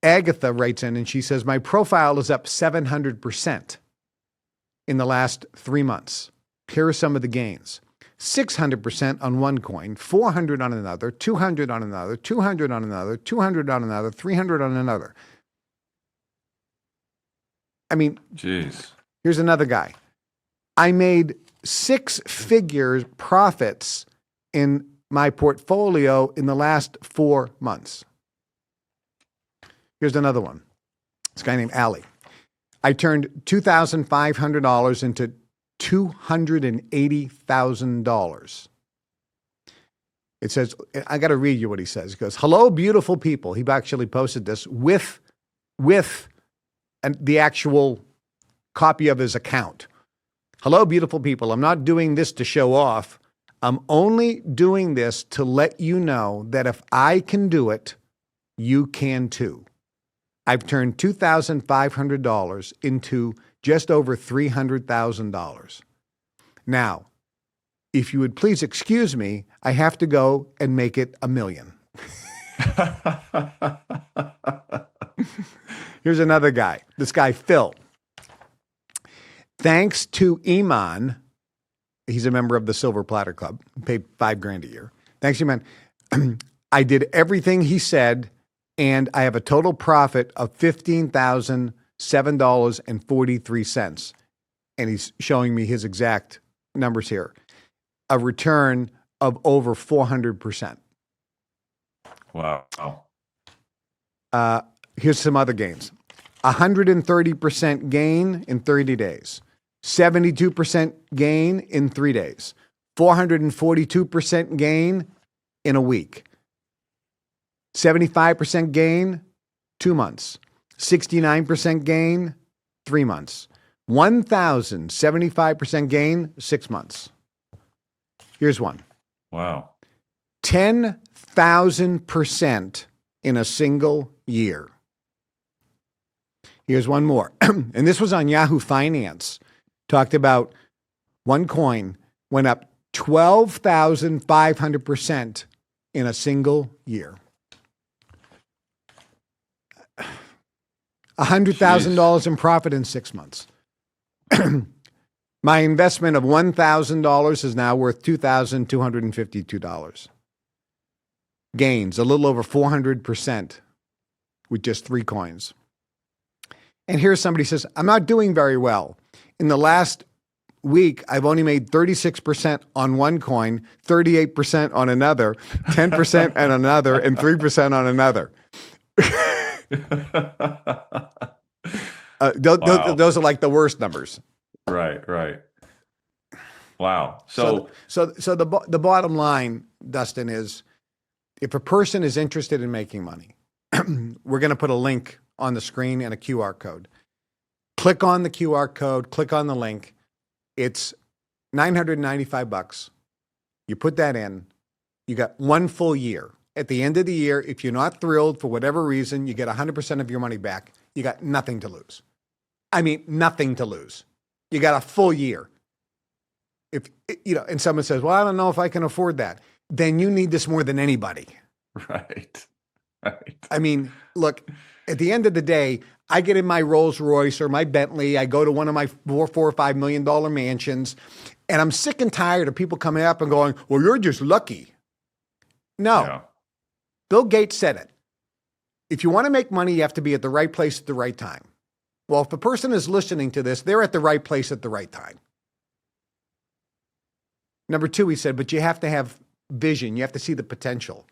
Agatha writes in and she says, my profile is up 700% in the last 3 months. Here are some of the gains. 600% on one coin, 400 on another, 200 on another, 200 on another, 200 on another, 300 on another. I mean, jeez. Here's another guy. I made 6-figure profits in my portfolio in the last 4 months. Here's another one. This guy named Ali. I turned $2,500 into $280,000. It says, I got to read you what he says. He goes, hello, beautiful people. He actually posted this with the actual copy of his account. Hello, beautiful people. I'm not doing this to show off. I'm only doing this to let you know that if I can do it, you can too. I've turned $2,500 into just over $300,000. Now, if you would please excuse me, I have to go and make it $1 million. Here's another guy. This guy, Phil. Thanks to Iman, he's a member of the Silver Platter Club, paid $5,000 a year. Thanks, Iman. I did everything he said, and I have a total profit of $15,007.43. And he's showing me his exact numbers here. A return of over 400%. Wow. Here's some other gains. 130% gain in 30 days. 72% gain in 3 days. 442% gain in a week. 75% gain, 2 months. 69% gain, 3 months. 1,075% gain, 6 months. Here's one. Wow. 10,000% in a single year. Here's one more. And this was on Yahoo Finance. Talked about one coin went up 12,500% in a single year. $100,000 in profit in 6 months. My investment of $1,000 is now worth $2,252. Gains a little over 400% with just 3 coins. And here's somebody who says, I'm not doing very well. In the last week, I've only made 36% on one coin, 38% on another, 10% on another, and 3% on another. Those are like the worst numbers. Right. Wow. So the bottom line, Dustin, is if a person is interested in making money, we're going to put a link on the screen and a QR code. Click on the QR code, click on the link. It's $995. You put that in, you got 1 full year. At the end of the year, if you're not thrilled for whatever reason, you get 100% of your money back. You got nothing to lose. I mean, nothing to lose. You got a full year. If and someone says, "Well, I don't know if I can afford that," then you need this more than anybody. Right. Right. I mean, look, at the end of the day, I get in my Rolls Royce or my Bentley. I go to one of my $4 or $5 million mansions, and I'm sick and tired of people coming up and going, "Well, you're just lucky." No, Yeah. Bill Gates said it. If you want to make money, you have to be at the right place at the right time. Well, if the person is listening to this, they're at the right place at the right time. Number two, he said, but you have to have vision. You have to see the potential.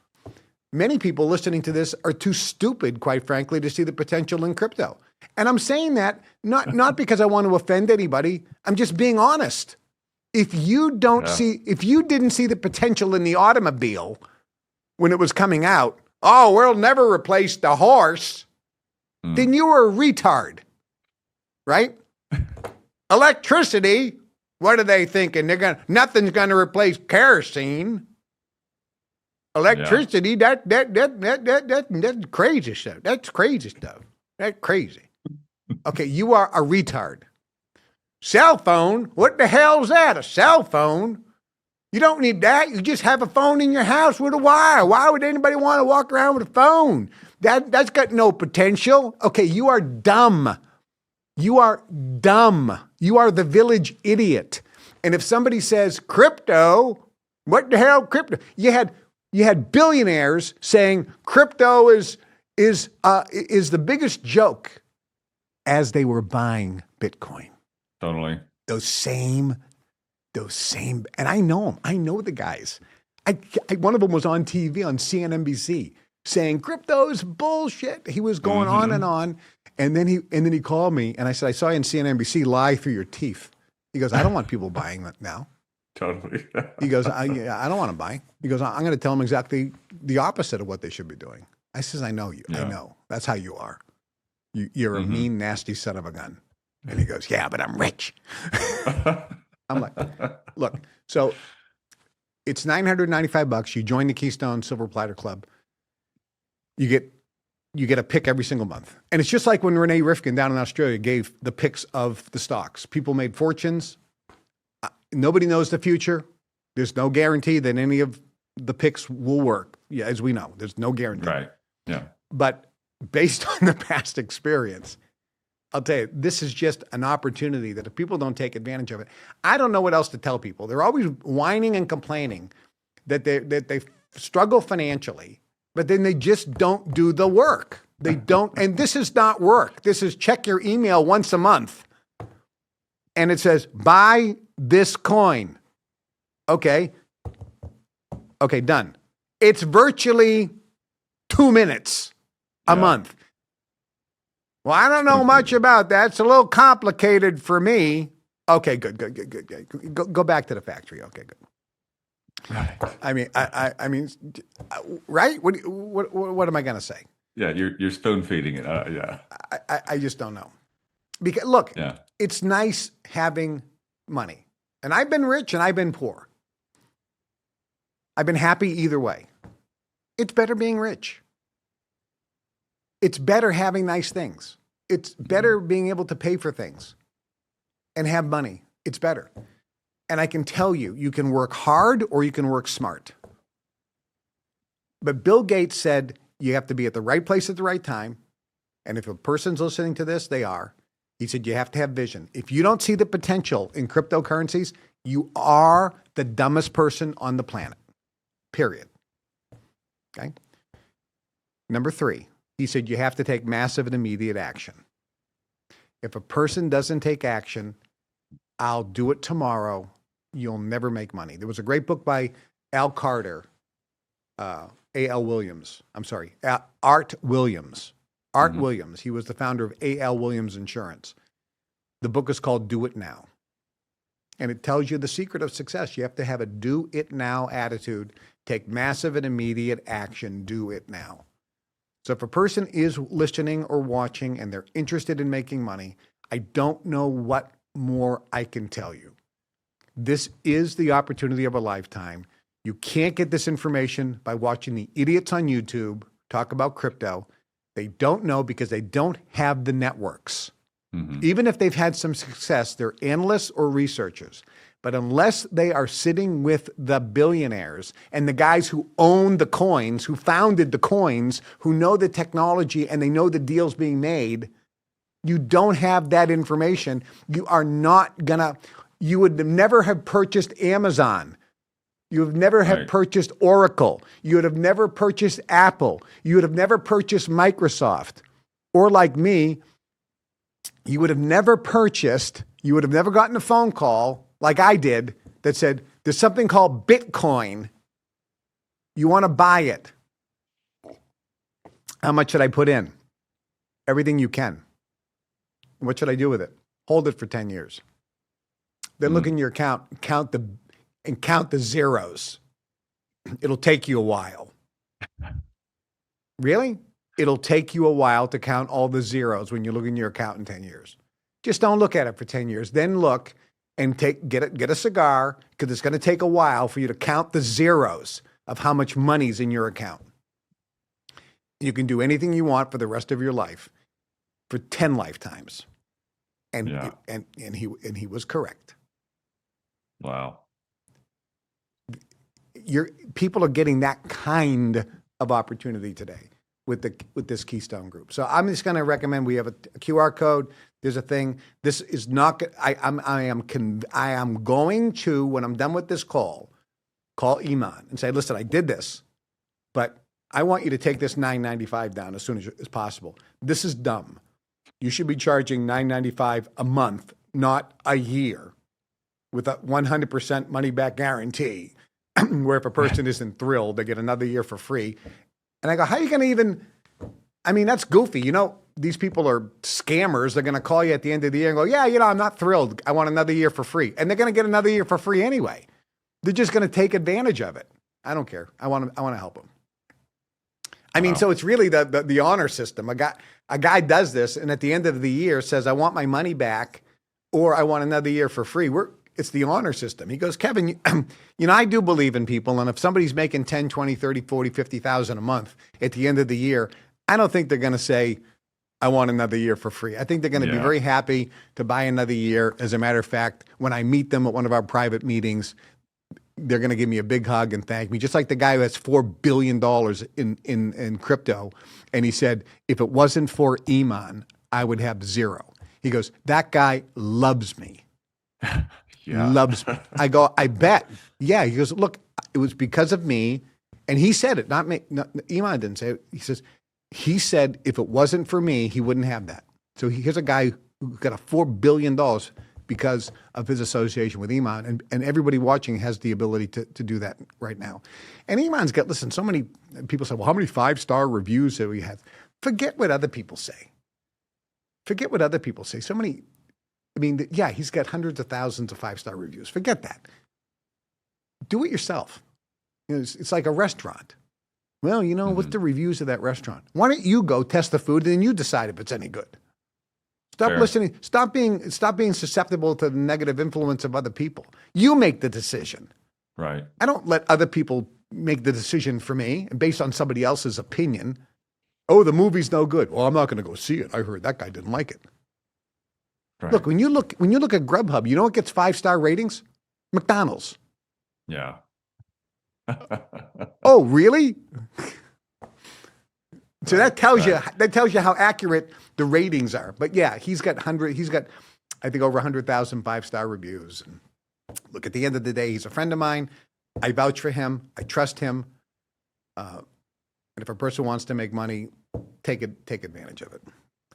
Many people listening to this are too stupid, quite frankly, to see the potential in crypto. And I'm saying that not because I want to offend anybody. I'm just being honest. If you didn't see the potential in the automobile when it was coming out, oh, we'll never replace the horse, then you were a retard, right? Electricity, what are they thinking? Nothing's gonna replace kerosene. Electricity, that's crazy stuff. That's crazy stuff. That's crazy. Okay, you are a retard. Cell phone, what the hell's that? A cell phone? You don't need that. You just have a phone in your house with a wire. Why would anybody want to walk around with a phone? That's got no potential. Okay, you are dumb. You are dumb. You are the village idiot. And if somebody says crypto, what the hell crypto? You had billionaires saying crypto is the biggest joke as they were buying Bitcoin. Totally. Those same, and I know them. I know the guys. One of them was on TV on CNBC saying crypto is bullshit. He was going on and on, and then he called me and I said, I saw you on CNBC lie through your teeth. He goes, I don't want people buying that now. Totally. He goes, I don't want to buy. He goes, I'm going to tell them exactly the opposite of what they should be doing. I says, I know you. Yeah. I know. That's how you are. You're a mean, nasty son of a gun. And he goes, yeah, but I'm rich. I'm like, look, so it's $995. You join the Keystone Silver Platter Club. You get a pick every single month. And it's just like when Renee Rifkin down in Australia gave the picks of the stocks. People made fortunes. Nobody knows the future. There's no guarantee that any of the picks will work. Yeah, as we know, there's no guarantee. Right. Yeah. But based on the past experience, I'll tell you, this is just an opportunity that if people don't take advantage of it, I don't know what else to tell people. They're always whining and complaining that they struggle financially, but then they just don't do the work. They don't, and this is not work. This is check your email once a month. And it says, buy this coin. Okay, done. It's virtually 2 minutes a month. Well, I don't know much about that. It's a little complicated for me. Okay, good. Go back to the factory. Okay, good. Right. I mean, right? What am I going to say? Yeah, you're spoon feeding it. Yeah. I just don't know. Because look, it's nice having money, and I've been rich and I've been poor. I've been happy either way. It's better being rich. It's better having nice things. It's better being able to pay for things and have money. It's better. And I can tell you, you can work hard or you can work smart. But Bill Gates said you have to be at the right place at the right time. And if a person's listening to this, they are. He said you have to have vision. If you don't see the potential in cryptocurrencies, you are the dumbest person on the planet. Period. Okay? Number 3. He said you have to take massive and immediate action. If a person doesn't take action, I'll do it tomorrow. You'll never make money. There was a great book by Al Carter, A.L. Williams. I'm sorry, Art Williams. Art Williams. He was the founder of A.L. Williams Insurance. The book is called Do It Now. And it tells you the secret of success. You have to have a do it now attitude. Take massive and immediate action. Do it now. So if a person is listening or watching and they're interested in making money, I don't know what more I can tell you. This is the opportunity of a lifetime. You can't get this information by watching the idiots on YouTube talk about crypto. They don't know because they don't have the networks. Even if they've had some success, they're analysts or researchers. But unless they are sitting with the billionaires and the guys who own the coins, who founded the coins, who know the technology and they know the deals being made, you don't have that information. You are not gonna, you would never have purchased Amazon. You would never have purchased Oracle. You would have never purchased Apple. You would have never purchased Microsoft. Or like me, you would have never purchased, you would have never gotten a phone call like I did that said, there's something called Bitcoin. You want to buy it. How much should I put in? Everything you can. What should I do with it? Hold it for 10 years. Then look in your account, count the zeros. It'll take you a while. Really? It'll take you a while to count all the zeros when you look in your account in 10 years. Just don't look at it for 10 years. Then look and get a cigar, because it's going to take a while for you to count the zeros of how much money's in your account. You can do anything you want for the rest of your life for 10 lifetimes. And he was correct. Wow. People are getting that kind of opportunity today with this Keystone Group. So I'm just going to recommend, we have a QR code. There's a thing. This is not. I am going to, when I'm done with this call Iman and say, listen, I did this, but I want you to take this $9.95 down as soon as possible. This is dumb. You should be charging $9.95 a month, not a year, with a 100% money back guarantee, where if a person isn't thrilled, they get another year for free. And I go, how are you going to even, I mean, that's goofy. You know, these people are scammers. They're going to call you at the end of the year and go, yeah, I'm not thrilled. I want another year for free. And they're going to get another year for free anyway. They're just going to take advantage of it. I don't care. I want to help them. I mean, so it's really the honor system. A guy does this, and at the end of the year says, I want my money back, or I want another year for free. It's the honor system. He goes, Kevin, I do believe in people. And if somebody's making 10, 20, 30, 40, 50,000 a month at the end of the year, I don't think they're going to say, I want another year for free. I think they're going to be very happy to buy another year. As a matter of fact, when I meet them at one of our private meetings, they're going to give me a big hug and thank me. Just like the guy who has $4 billion in crypto. And he said, if it wasn't for Iman, I would have zero. He goes, that guy loves me. Loves me. I go, I bet. Yeah. He goes, look, it was because of me. And he said it, not me. Iman didn't say it. He said, if it wasn't for me, he wouldn't have that. So here's a guy who got a $4 billion because of his association with Iman. And everybody watching has the ability to do that right now. And Iman's got, listen, so many people say, well, how many 5-star reviews do we have? Forget what other people say. Forget what other people say. So many, I mean, yeah, he's got hundreds of thousands of 5-star reviews. Forget that. Do it yourself. It's like a restaurant. Well, what's the reviews of that restaurant? Why don't you go test the food and then you decide if it's any good? Stop listening. Stop being susceptible to the negative influence of other people. You make the decision. Right. I don't let other people make the decision for me based on somebody else's opinion. Oh, the movie's no good. Well, I'm not going to go see it. I heard that guy didn't like it. Right. Look, when you look at Grubhub, you know what gets 5-star ratings? McDonald's. Yeah. Oh, really? So that tells you how accurate the ratings are. But yeah, he's got I think over 100,000 5-star reviews. And look, at the end of the day, he's a friend of mine. I vouch for him. I trust him. And if a person wants to make money, take advantage of it.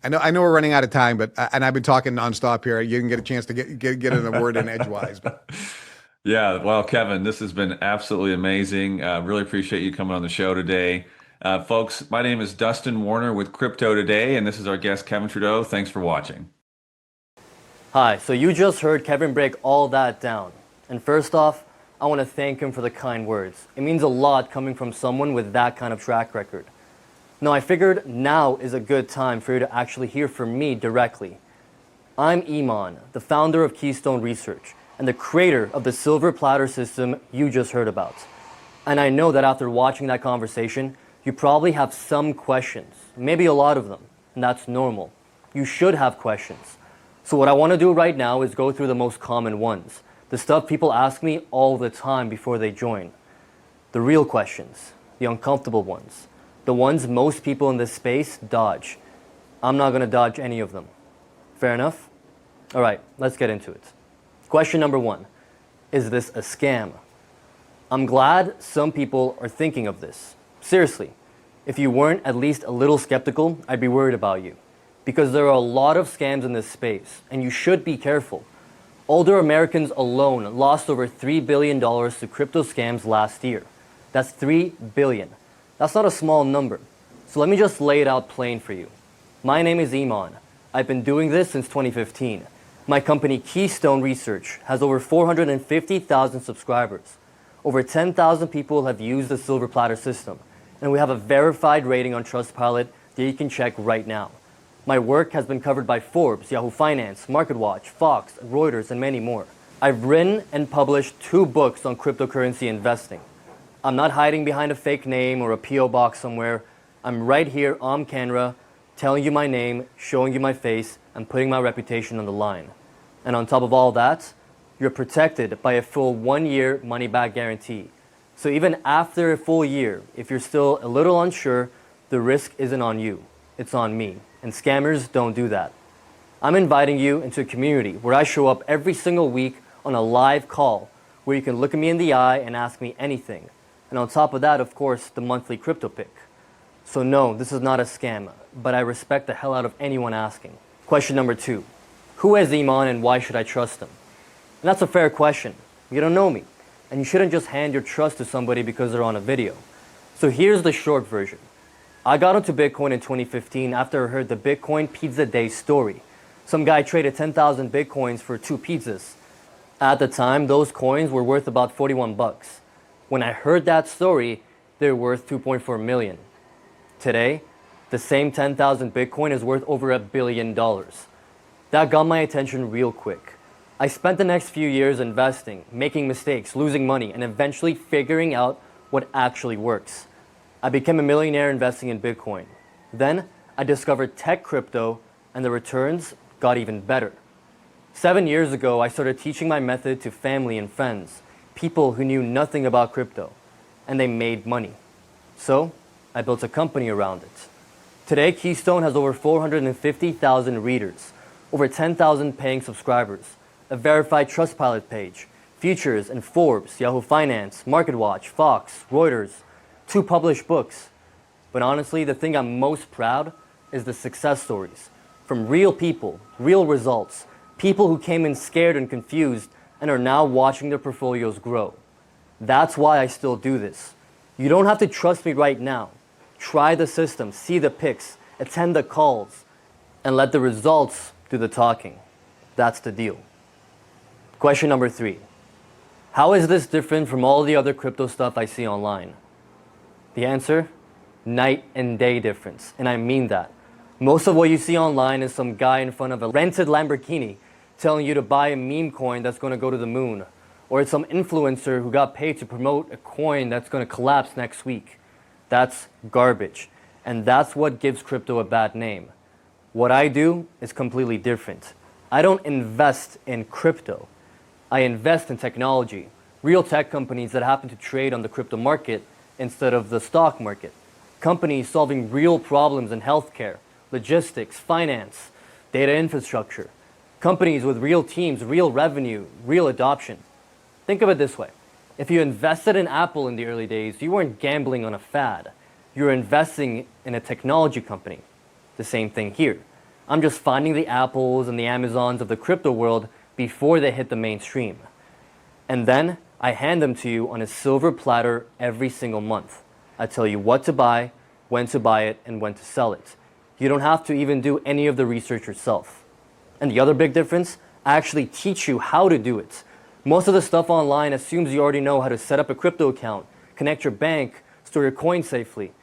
I know we're running out of time, but I've been talking nonstop here. You can get a chance to get in a word in edgewise. But. Yeah, well, Kevin, this has been absolutely amazing. Really appreciate you coming on the show today. Folks, my name is Dustin Warner with Crypto Today, and this is our guest, Kevin Trudeau. Thanks for watching. Hi, so you just heard Kevin break all that down. And first off, I want to thank him for the kind words. It means a lot coming from someone with that kind of track record. Now, I figured now is a good time for you to actually hear from me directly. I'm Iman, the founder of Keystone Research and the creator of the silver platter system you just heard about. And I know that after watching that conversation, you probably have some questions, maybe a lot of them, and that's normal. You should have questions. So what I want to do right now is go through the most common ones, the stuff people ask me all the time before they join. The real questions, the uncomfortable ones, the ones most people in this space dodge. I'm not going to dodge any of them. Fair enough? All right, let's get into it. Question number 1. Is this a scam? I'm glad some people are thinking of this. Seriously, if you weren't at least a little skeptical, I'd be worried about you. Because there are a lot of scams in this space, and you should be careful. Older Americans alone lost over $3 billion to crypto scams last year. That's $3 billion. That's not a small number. So let me just lay it out plain for you. My name is Iman. I've been doing this since 2015. My company Keystone Research has over 450,000 subscribers. Over 10,000 people have used the Silver Platter system, and we have a verified rating on Trustpilot that you can check right now. My work has been covered by Forbes, Yahoo Finance, MarketWatch, Fox, Reuters, and many more. I've written and published 2 books on cryptocurrency investing. I'm not hiding behind a fake name or a P.O. box somewhere. I'm right here on camera, telling you my name, showing you my face, and putting my reputation on the line. And on top of all that, you're protected by a full 1-year money-back guarantee. So even after a full year, if you're still a little unsure, the risk isn't on you, it's on me. And scammers don't do that. I'm inviting you into a community where I show up every single week on a live call where you can look at me in the eye and ask me anything. And on top of that, of course, the monthly crypto pick. So no, this is not a scam, but I respect the hell out of anyone asking. Question number 2. Who is Iman and why should I trust him? And that's a fair question. You don't know me, and you shouldn't just hand your trust to somebody because they're on a video. So here's the short version. I got into Bitcoin in 2015 after I heard the Bitcoin Pizza Day story. Some guy traded 10,000 Bitcoins for 2 pizzas. At the time, those coins were worth about 41 bucks. When I heard that story, they're worth 2.4 million. Today, the same 10,000 Bitcoin is worth over $1 billion. That got my attention real quick. I spent the next few years investing, making mistakes, losing money, and eventually figuring out what actually works. I became a millionaire investing in Bitcoin. Then I discovered tech crypto and the returns got even better. 7 years ago, I started teaching my method to family and friends, people who knew nothing about crypto, and they made money. So I built a company around it. Today, Keystone has over 450,000 readers, over 10,000 paying subscribers, a verified Trustpilot page, features in Forbes, Yahoo Finance, MarketWatch, Fox, Reuters, 2 published books. But honestly, the thing I'm most proud is the success stories from real people, real results, people who came in scared and confused and are now watching their portfolios grow. That's why I still do this. You don't have to trust me right now. Try the system, see the picks, attend the calls, and let the results do the talking. That's the deal. Question number 3. How is this different from all the other crypto stuff I see online? The answer? Night and day difference, and I mean that. Most of what you see online is some guy in front of a rented Lamborghini telling you to buy a meme coin that's going to go to the moon, or it's some influencer who got paid to promote a coin that's going to collapse next week. That's garbage, and that's what gives crypto a bad name. What I do is completely different. I don't invest in crypto. I invest in technology, real tech companies that happen to trade on the crypto market instead of the stock market. Companies solving real problems in healthcare, logistics, finance, data infrastructure. Companies with real teams, real revenue, real adoption. Think of it this way. If you invested in Apple in the early days, you weren't gambling on a fad. You were investing in a technology company. The same thing here. I'm just finding the Apples and the Amazons of the crypto world before they hit the mainstream. And then I hand them to you on a silver platter every single month. I tell you what to buy, when to buy it, and when to sell it. You don't have to even do any of the research yourself. And the other big difference, I actually teach you how to do it. Most of the stuff online assumes you already know how to set up a crypto account, connect your bank, store your coins safely.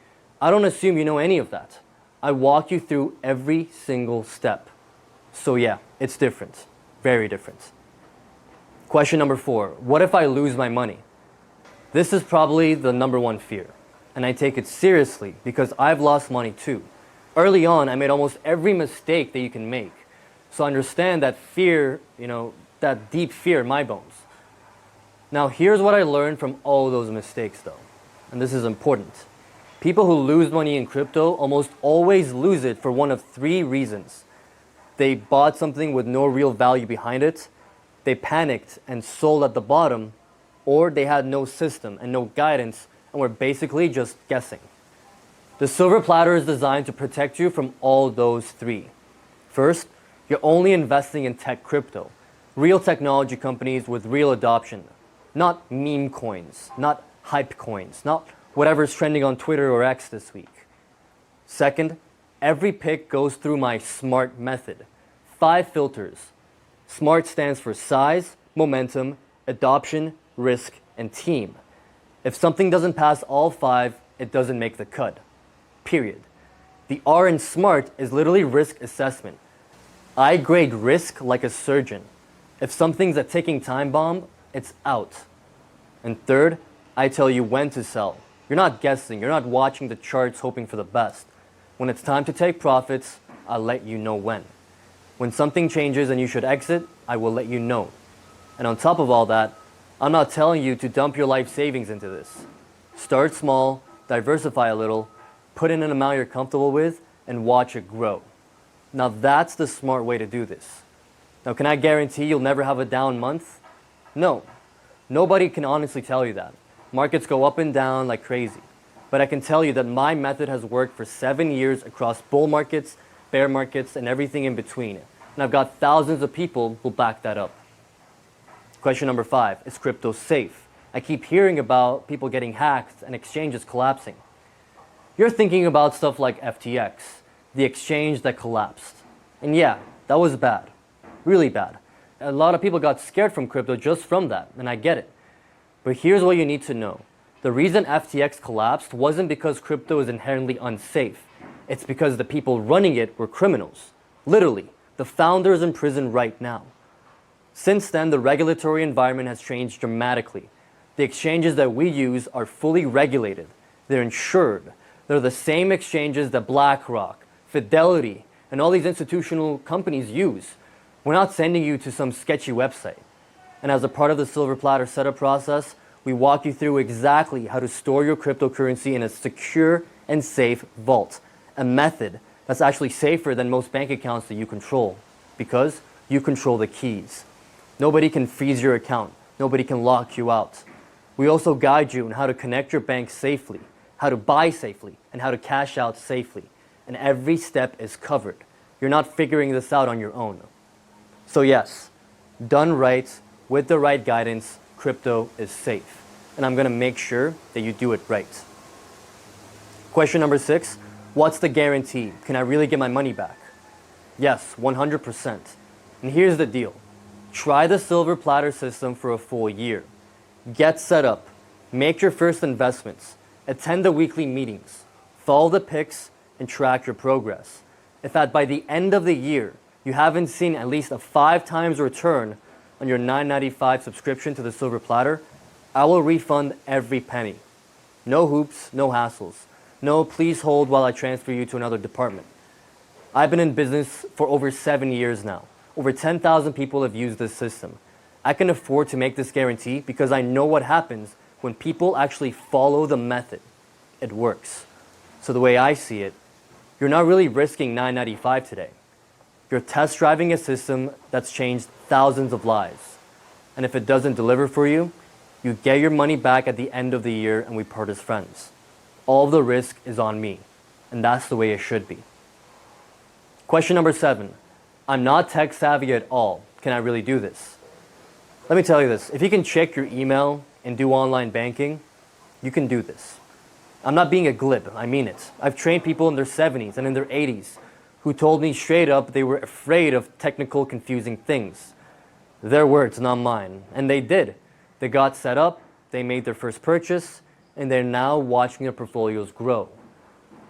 I don't assume you know any of that. I walk you through every single step. So yeah, it's different. Very different. Question number 4. What if I lose my money? This is probably the number 1 fear, and I take it seriously because I've lost money too. Early on, I made almost every mistake that you can make. So understand that fear, that deep fear in my bones. Now, here's what I learned from all those mistakes, though, and this is important. People who lose money in crypto almost always lose it for one of three reasons. They bought something with no real value behind it, they panicked and sold at the bottom, or they had no system and no guidance and were basically just guessing. The silver platter is designed to protect you from all those three. First, you're only investing in tech crypto, real technology companies with real adoption, not meme coins, not hype coins, not whatever's trending on Twitter or X this week. Second, every pick goes through my SMART method. 5 filters. SMART stands for size, momentum, adoption, risk, and team. If something doesn't pass all 5, it doesn't make the cut. Period. The R in SMART is literally risk assessment. I grade risk like a surgeon. If something's a ticking time bomb, it's out. And third, I tell you when to sell. You're not guessing, you're not watching the charts hoping for the best. When it's time to take profits, I'll let you know when. When something changes and you should exit, I will let you know. And on top of all that, I'm not telling you to dump your life savings into this. Start small, diversify a little, put in an amount you're comfortable with, and watch it grow. Now that's the smart way to do this. Now, can I guarantee you'll never have a down month? No. Nobody can honestly tell you that. Markets go up and down like crazy. But I can tell you that my method has worked for 7 years across bull markets, bear markets, and everything in between. And I've got thousands of people who back that up. Question number 5, is crypto safe? I keep hearing about people getting hacked and exchanges collapsing. You're thinking about stuff like FTX, the exchange that collapsed. And yeah, that was bad. Really bad. A lot of people got scared from crypto just from that, and I get it. But here's what you need to know. The reason FTX collapsed wasn't because crypto is inherently unsafe. It's because the people running it were criminals. Literally, the founder is in prison right now. Since then, the regulatory environment has changed dramatically. The exchanges that we use are fully regulated. They're insured. They're the same exchanges that BlackRock, Fidelity, and all these institutional companies use. We're not sending you to some sketchy website. And as a part of the Silver Platter setup process, we walk you through exactly how to store your cryptocurrency in a secure and safe vault, a method that's actually safer than most bank accounts that you control, because you control the keys. Nobody can freeze your account. Nobody can lock you out. We also guide you on how to connect your bank safely, how to buy safely, and how to cash out safely. And every step is covered. You're not figuring this out on your own. So yes, done right, with the right guidance, crypto is safe. And I'm going to make sure that you do it right. Question number 6, what's the guarantee? Can I really get my money back? Yes, 100%. And here's the deal. Try the Silver Platter system for a full year. Get set up. Make your first investments. Attend the weekly meetings. Follow the picks and track your progress. If by the end of the year you haven't seen at least a 5 times return on your $9.95 subscription to the Silver Platter, I will refund every penny. No hoops, no hassles. No, please hold while I transfer you to another department. I've been in business for over 7 years now. Over 10,000 people have used this system. I can afford to make this guarantee because I know what happens when people actually follow the method. It works. So the way I see it, you're not really risking $9.95 today. You're test driving a system that's changed thousands of lives. And if it doesn't deliver for you, you get your money back at the end of the year and we part as friends. All of the risk is on me. And that's the way it should be. Question number 7. I'm not tech savvy at all. Can I really do this? Let me tell you this. If you can check your email and do online banking, you can do this. I'm not being a glib. I mean it. I've trained people in their 70s and in their 80s who told me straight up they were afraid of technical, confusing things. Their words, not mine. And they did. They got set up, they made their first purchase, and they're now watching their portfolios grow.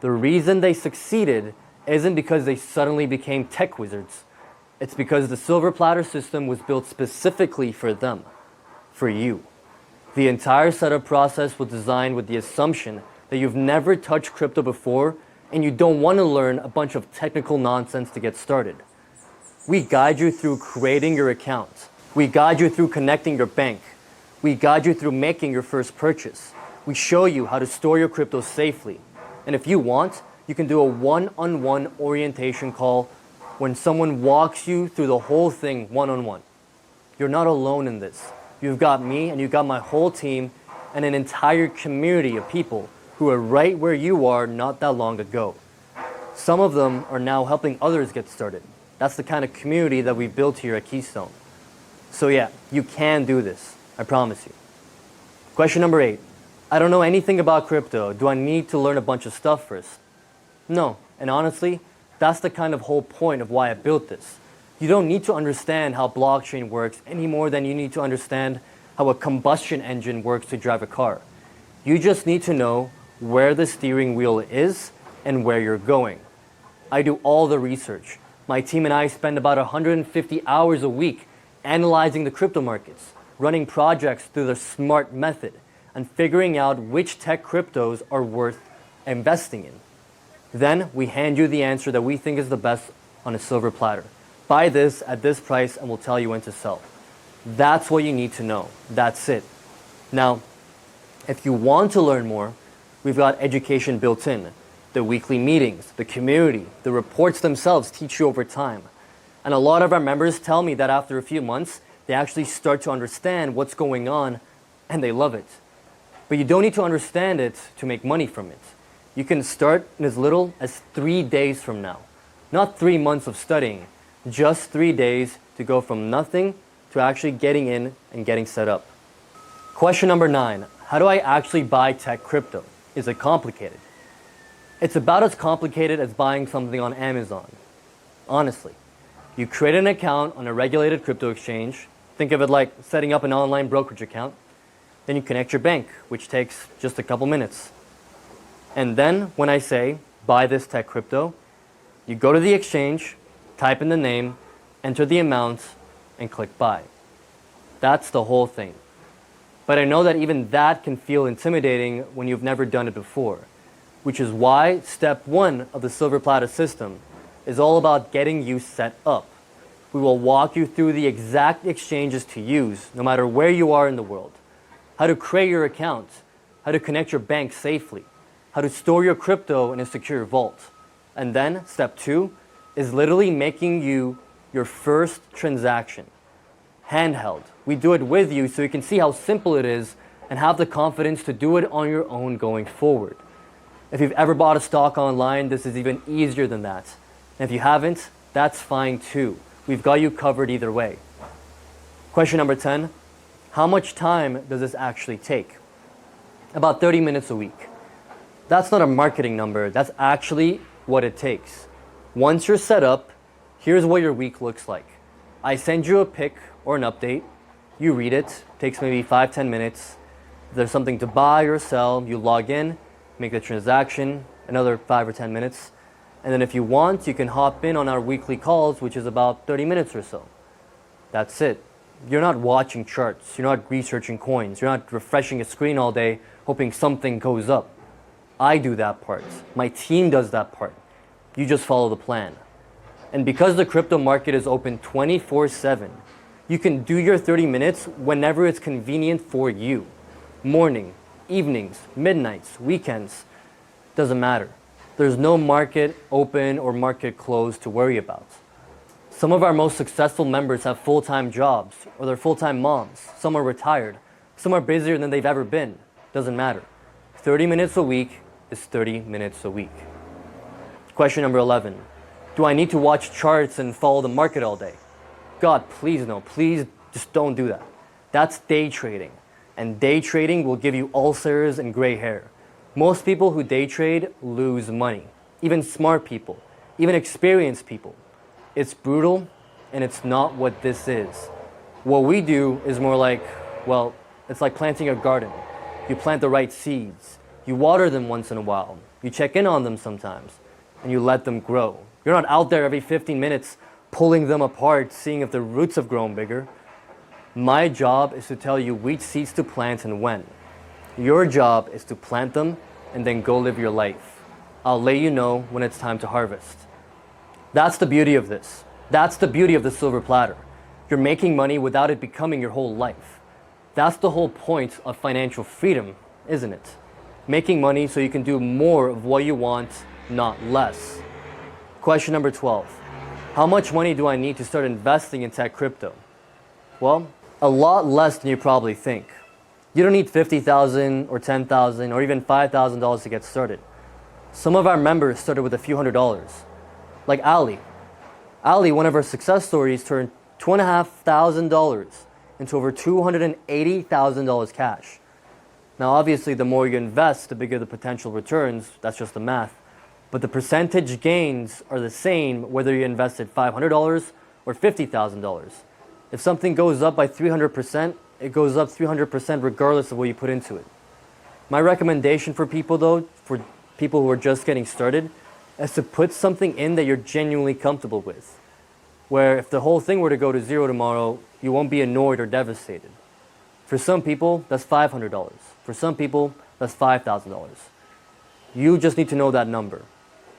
The reason they succeeded isn't because they suddenly became tech wizards. It's because the Silver Platter system was built specifically for them, for you. The entire setup process was designed with the assumption that you've never touched crypto before and you don't want to learn a bunch of technical nonsense to get started. We guide you through creating your account. We guide you through connecting your bank. We guide you through making your first purchase. We show you how to store your crypto safely. And if you want, you can do a one-on-one orientation call when someone walks you through the whole thing one-on-one. You're not alone in this. You've got me and you've got my whole team and an entire community of people who are right where you are not that long ago. Some of them are now helping others get started. That's the kind of community that we've built here at Keystone. So yeah, you can do this. I promise you. Question number 8. I don't know anything about crypto. Do I need to learn a bunch of stuff first? No, and honestly, that's the kind of whole point of why I built this. You don't need to understand how blockchain works any more than you need to understand how a combustion engine works to drive a car. You just need to know where the steering wheel is and where you're going. I do all the research. My team and I spend about 150 hours a week analyzing the crypto markets, running projects through the SMART method, and figuring out which tech cryptos are worth investing in. Then we hand you the answer that we think is the best on a silver platter. Buy this at this price and we'll tell you when to sell. That's what you need to know. That's it. Now, if you want to learn more, we've got education built in. The weekly meetings, the community, the reports themselves teach you over time. And a lot of our members tell me that after a few months, they actually start to understand what's going on and they love it. But you don't need to understand it to make money from it. You can start in as little as 3 days from now. Not 3 months of studying, just 3 days to go from nothing to actually getting in and getting set up. Question number 9. How do I actually buy tech crypto? Is it complicated? It's about as complicated as buying something on Amazon. Honestly, you create an account on a regulated crypto exchange. Think of it like setting up an online brokerage account. Then you connect your bank, which takes just a couple minutes. And then when I say, buy this tech crypto, you go to the exchange, type in the name, enter the amount, and click buy. That's the whole thing. But I know that even that can feel intimidating when you've never done it before, which is why step 1 of the silver platter system is all about getting you set up. We will walk you through the exact exchanges to use, no matter where you are in the world. How to create your account, how to connect your bank safely, how to store your crypto in a secure vault. And then step 2 is literally making you your first transaction. Handheld. We do it with you so you can see how simple it is and have the confidence to do it on your own going forward. If you've ever bought a stock online, this is even easier than that. And if you haven't, that's fine too. We've got you covered either way. Question number 10. How much time does this actually take? About 30 minutes a week. That's not a marketing number. That's actually what it takes. Once you're set up, here's what your week looks like. I send you a pic or an update. You read it. Takes maybe 5-10 minutes. If there's something to buy or sell, you log in, make the transaction, another 5 or 10 minutes. And then if you want, you can hop in on our weekly calls, which is about 30 minutes or so. That's it. You're not watching charts. You're not researching coins. You're not refreshing a screen all day hoping something goes up. I do that part. My team does that part. You just follow the plan. And because the crypto market is open 24/7, you can do your 30 minutes whenever it's convenient for you. Morning, evenings, midnights, weekends, doesn't matter. There's no market open or market closed to worry about. Some of our most successful members have full-time jobs or they're full-time moms. Some are retired. Some are busier than they've ever been. Doesn't matter. 30 minutes a week is 30 minutes a week. Question number 11. Do I need to watch charts and follow the market all day? God, please no. Please just don't do that. That's day trading. And day trading will give you ulcers and gray hair. Most people who day trade lose money. Even smart people. Even experienced people. It's brutal and it's not what this is. What we do is more like, well, it's like planting a garden. You plant the right seeds. You water them once in a while. You check in on them sometimes. And you let them grow. You're not out there every 15 minutes pulling them apart, seeing if the roots have grown bigger. My job is to tell you which seeds to plant and when. Your job is to plant them and then go live your life. I'll let you know when it's time to harvest. That's the beauty of this. That's the beauty of the silver platter. You're making money without it becoming your whole life. That's the whole point of financial freedom, isn't it? Making money so you can do more of what you want, not less. Question number 12. How much money do I need to start investing in tech crypto? Well, a lot less than you probably think. You don't need $50,000 or $10,000 or even $5,000 to get started. Some of our members started with a few $100s. Like Ali. Ali, one of our success stories, turned $2,500 into over $280,000 cash. Now, obviously, the more you invest, the bigger the potential returns. That's just the math. But the percentage gains are the same whether you invested $500 or $50,000. If something goes up by 300%, it goes up 300% regardless of what you put into it. My recommendation for people, though, for people who are just getting started, is to put something in that you're genuinely comfortable with. Where if the whole thing were to go to zero tomorrow, you won't be annoyed or devastated. For some people, that's $500. For some people, that's $5,000. You just need to know that number.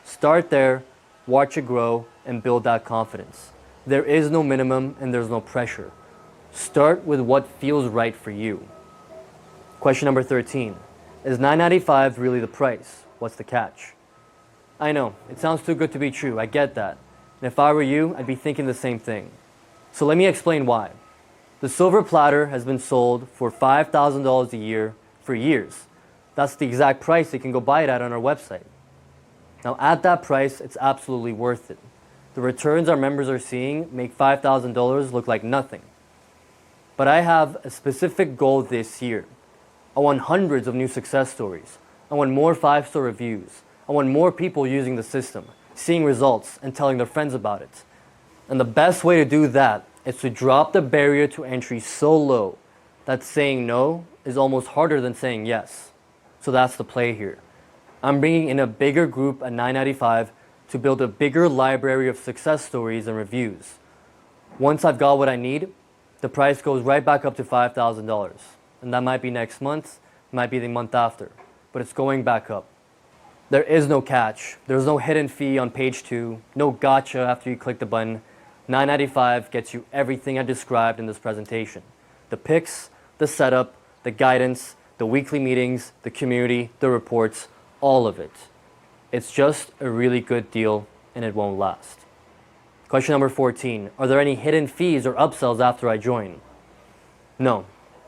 Start there, watch it grow, and build that confidence. There is no minimum and there's no pressure. Start with what feels right for you. Question number 13. Is $9.95 really the price? What's the catch? I know, it sounds too good to be true, I get that. And if I were you, I'd be thinking the same thing. So let me explain why. The silver platter has been sold for $5,000 a year for years. That's the exact price you can go buy it at on our website. Now at that price, it's absolutely worth it. The returns our members are seeing make $5,000 look like nothing. But I have a specific goal this year. I want hundreds of new success stories. I want more 5-star reviews. I want more people using the system, seeing results, and telling their friends about it. And the best way to do that is to drop the barrier to entry so low that saying no is almost harder than saying yes. So that's the play here. I'm bringing in a bigger group at $9.95 to build a bigger library of success stories and reviews. Once I've got what I need, the price goes right back up to $5,000. And that might be next month, might be the month after, but it's going back up. There is no catch. There's no hidden fee on page 2, no gotcha after you click the button. $9.95 gets you everything I described in this presentation. The picks, the setup, the guidance, the weekly meetings, the community, the reports, all of it. It's just a really good deal and it won't last. Question number 14. Are there any hidden fees or upsells after I join? No.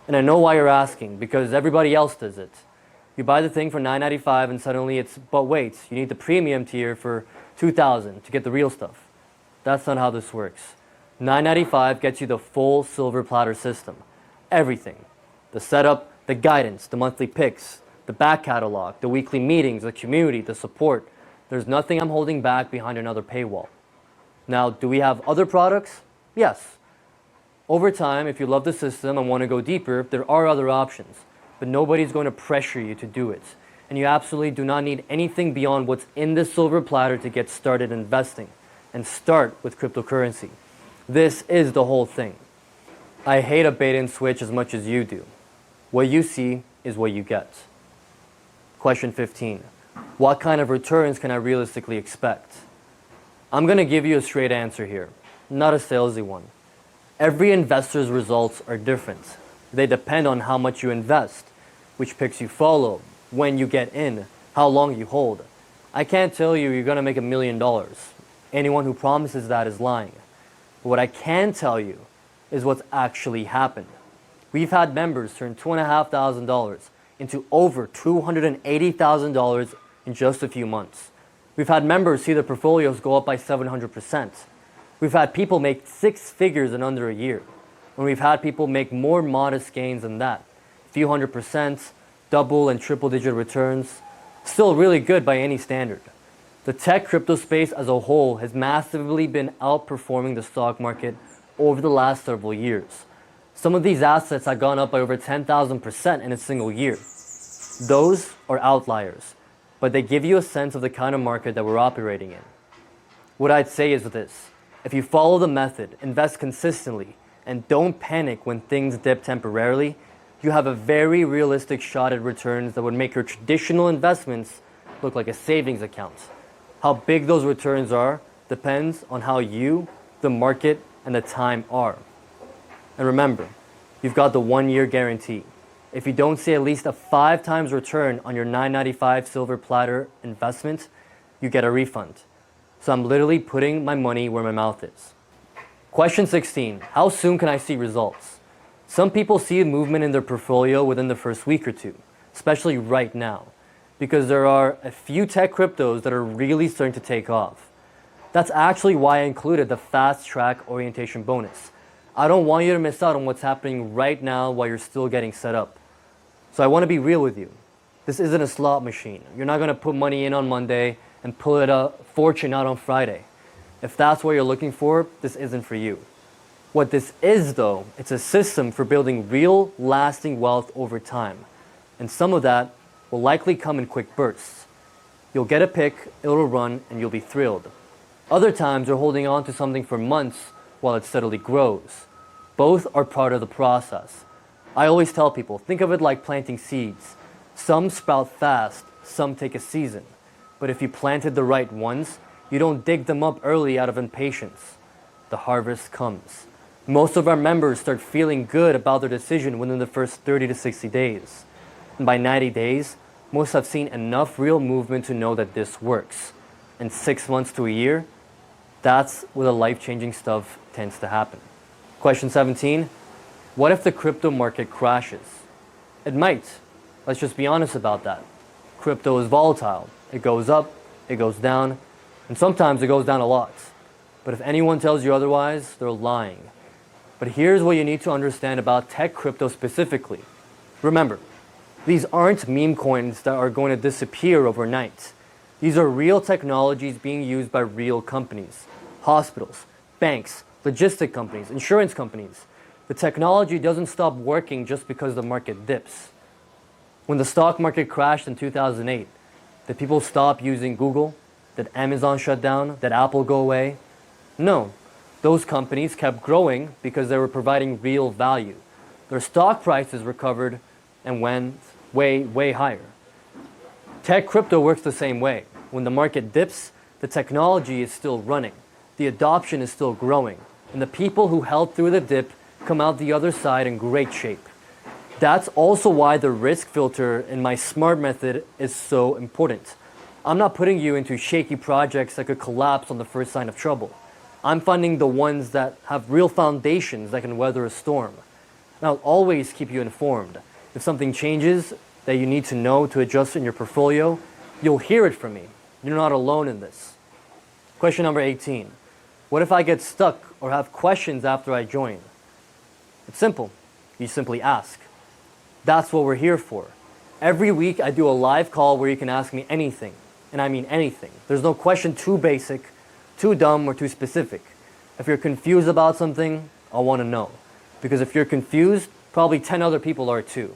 And I know why you're asking, because everybody else does it. You buy the thing for $9.95 and suddenly it's, but wait, you need the premium tier for $2,000 to get the real stuff. That's not how this works. $9.95 gets you the full silver platter system. Everything. The setup, the guidance, the monthly picks, the back catalog, the weekly meetings, the community, the support. There's nothing I'm holding back behind another paywall. Now, do we have other products? Yes. Over time, if you love the system and want to go deeper, there are other options. But nobody's going to pressure you to do it. And you absolutely do not need anything beyond what's in the silver platter to get started investing. And start with cryptocurrency. This is the whole thing. I hate a bait and switch as much as you do. What you see is what you get. Question 15. What kind of returns can I realistically expect? I'm going to give you a straight answer here, not a salesy one. Every investor's results are different. They depend on how much you invest, which picks you follow, when you get in, how long you hold. I can't tell you you're going to make $1 million. Anyone who promises that is lying. But what I can tell you is what's actually happened. We've had members turn $2,500 into over $280,000 in just a few months. We've had members see their portfolios go up by 700%. We've had people make 6 figures in under a year. And we've had people make more modest gains than that. A few 100%, double and triple digit returns. Still really good by any standard. The tech crypto space as a whole has massively been outperforming the stock market over the last several years. Some of these assets have gone up by over 10,000% in a single year. Those are outliers, but they give you a sense of the kind of market that we're operating in. What I'd say is this: if you follow the method, invest consistently, and don't panic when things dip temporarily, you have a very realistic shot at returns that would make your traditional investments look like a savings account. How big those returns are depends on how you the market, and the time are. And remember, you've got the 1-year guarantee. If you don't see at least a 5 times return on your $9.95 silver platter investment, you get a refund. So I'm literally putting my money where my mouth is. Question 16, how soon can I see results? Some people see a movement in their portfolio within the first week or two, especially right now, because there are a few tech cryptos that are really starting to take off. That's actually why I included the fast track orientation bonus. I don't want you to miss out on what's happening right now while you're still getting set up. So I want to be real with you. This isn't a slot machine. You're not going to put money in on Monday and pull it a fortune out on Friday. If that's what you're looking for, this isn't for you. What this is though, it's a system for building real lasting wealth over time. And some of that will likely come in quick bursts. You'll get a pick, it'll run, and you'll be thrilled. Other times you're holding on to something for months while it steadily grows. Both are part of the process. I always tell people, think of it like planting seeds. Some sprout fast, some take a season. But if you planted the right ones, you don't dig them up early out of impatience. The harvest comes. Most of our members start feeling good about their decision within the first 30 to 60 days. And by 90 days, most have seen enough real movement to know that this works. And 6 months to a year, that's where the life-changing stuff tends to happen. Question 17, what if the crypto market crashes? It might. Let's just be honest about that. Crypto is volatile. It goes up, it goes down, and sometimes it goes down a lot. But if anyone tells you otherwise, they're lying. But here's what you need to understand about tech crypto specifically. Remember, these aren't meme coins that are going to disappear overnight. These are real technologies being used by real companies, hospitals, banks, logistic companies, insurance companies. The technology doesn't stop working just because the market dips. When the stock market crashed in 2008, did people stop using Google? Did Amazon shut down? Did Apple go away? No. Those companies kept growing because they were providing real value. Their stock prices recovered and went way, way higher. Tech crypto works the same way. When the market dips, the technology is still running. The adoption is still growing. And the people who held through the dip come out the other side in great shape. That's also why the risk filter in my SMART method is so important. I'm not putting you into shaky projects that could collapse on the first sign of trouble. I'm funding the ones that have real foundations that can weather a storm. And I'll always keep you informed. If something changes that you need to know to adjust in your portfolio, you'll hear it from me. You're not alone in this. Question number 18. What if I get stuck or have questions after I join? It's simple. You simply ask. That's what we're here for. Every week I do a live call where you can ask me anything. And I mean anything. There's no question too basic, too dumb, or too specific. If you're confused about something, I'll want to know. Because if you're confused, probably 10 other people are too.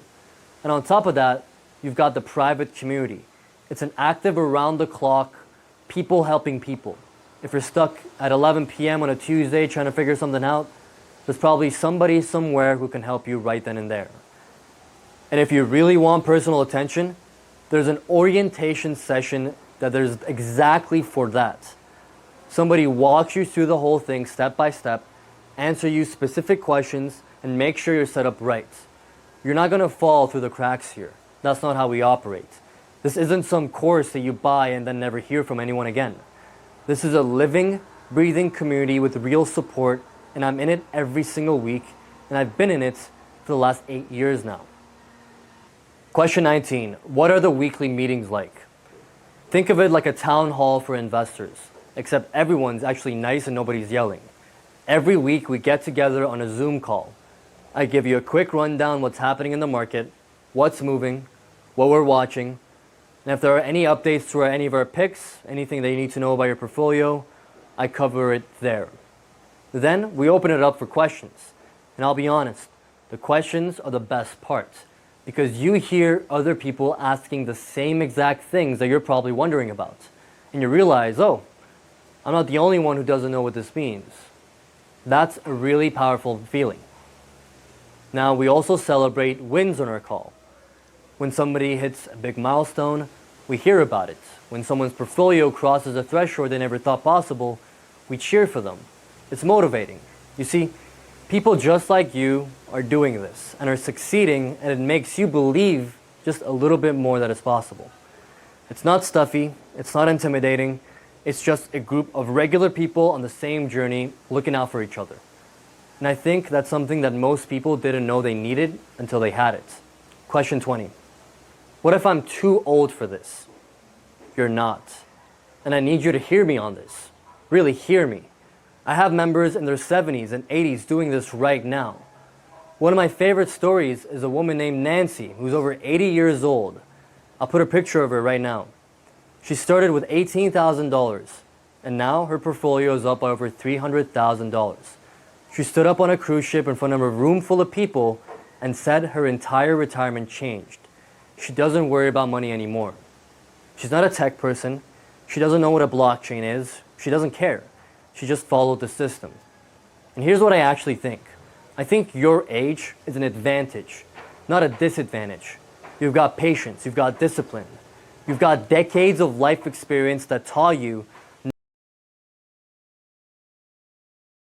And on top of that, you've got the private community. It's an active around-the-clock, people helping people. If you're stuck at 11 p.m. on a Tuesday trying to figure something out, there's probably somebody somewhere who can help you right then and there. And if you really want personal attention, there's an orientation session that there's exactly for that. Somebody walks you through the whole thing step by step, answer you specific questions, and make sure you're set up right. You're not going to fall through the cracks here. That's not how we operate. This isn't some course that you buy and then never hear from anyone again. This is a living, breathing community with real support, and I'm in it every single week, and I've been in it for the last 8 years now. Question 19. What are the weekly meetings like? Think of it like a town hall for investors, except everyone's actually nice and nobody's yelling. Every week we get together on a Zoom call. I give you a quick rundown what's happening in the market, what's moving, what we're watching, and if there are any updates to any of our picks, anything that you need to know about your portfolio, I cover it there. Then we open it up for questions. And I'll be honest, the questions are the best part because you hear other people asking the same exact things that you're probably wondering about. And you realize, oh, I'm not the only one who doesn't know what this means. That's a really powerful feeling. Now, we also celebrate wins on our call. When somebody hits a big milestone, we hear about it. When someone's portfolio crosses a threshold they never thought possible, we cheer for them. It's motivating. You see, people just like you are doing this and are succeeding, and it makes you believe just a little bit more that it's possible. It's not stuffy, it's not intimidating, it's just a group of regular people on the same journey looking out for each other. And I think that's something that most people didn't know they needed until they had it. Question 20. What if I'm too old for this? You're not. And I need you to hear me on this. Really hear me. I have members in their 70s and 80s doing this right now. One of my favorite stories is a woman named Nancy, who's over 80 years old. I'll put a picture of her right now. She started with $18,000, and now her portfolio is up by over $300,000. She stood up on a cruise ship in front of a room full of people and said her entire retirement changed. She doesn't worry about money anymore. She's not a tech person. She doesn't know what a blockchain is. She doesn't care. She just followed the system. And here's what I actually think. I think your age is an advantage, not a disadvantage. You've got patience, you've got discipline, you've got decades of life experience that taught you not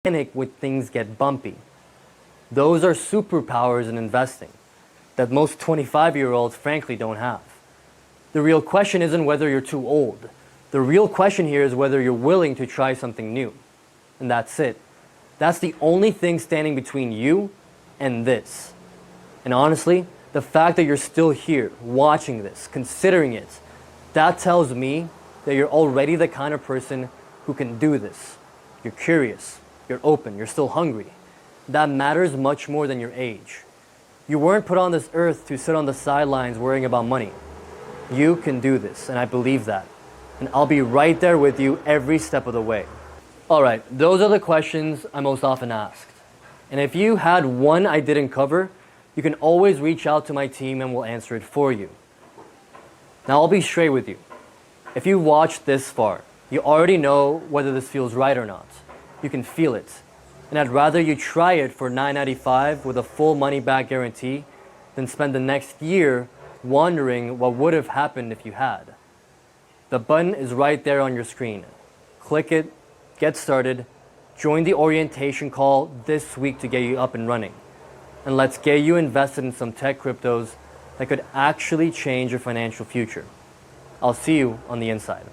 to panic when things get bumpy. Those are superpowers in investing that most 25-year-olds frankly don't have. The real question isn't whether you're too old. The real question here is whether you're willing to try something new. And that's it. That's the only thing standing between you and this. And honestly, the fact that you're still here, watching this, considering it, that tells me that you're already the kind of person who can do this. You're curious, you're open, you're still hungry. That matters much more than your age. You weren't put on this earth to sit on the sidelines worrying about money. You can do this, and I believe that. And I'll be right there with you every step of the way. All right, those are the questions I most often asked. And if you had one I didn't cover, you can always reach out to my team and we'll answer it for you. Now I'll be straight with you. If you watched this far, you already know whether this feels right or not. You can feel it. And I'd rather you try it for $9.95 with a full money back guarantee than spend the next year wondering what would have happened if you had. The button is right there on your screen. Click it, get started, join the orientation call this week to get you up and running. And let's get you invested in some tech cryptos that could actually change your financial future. I'll see you on the inside.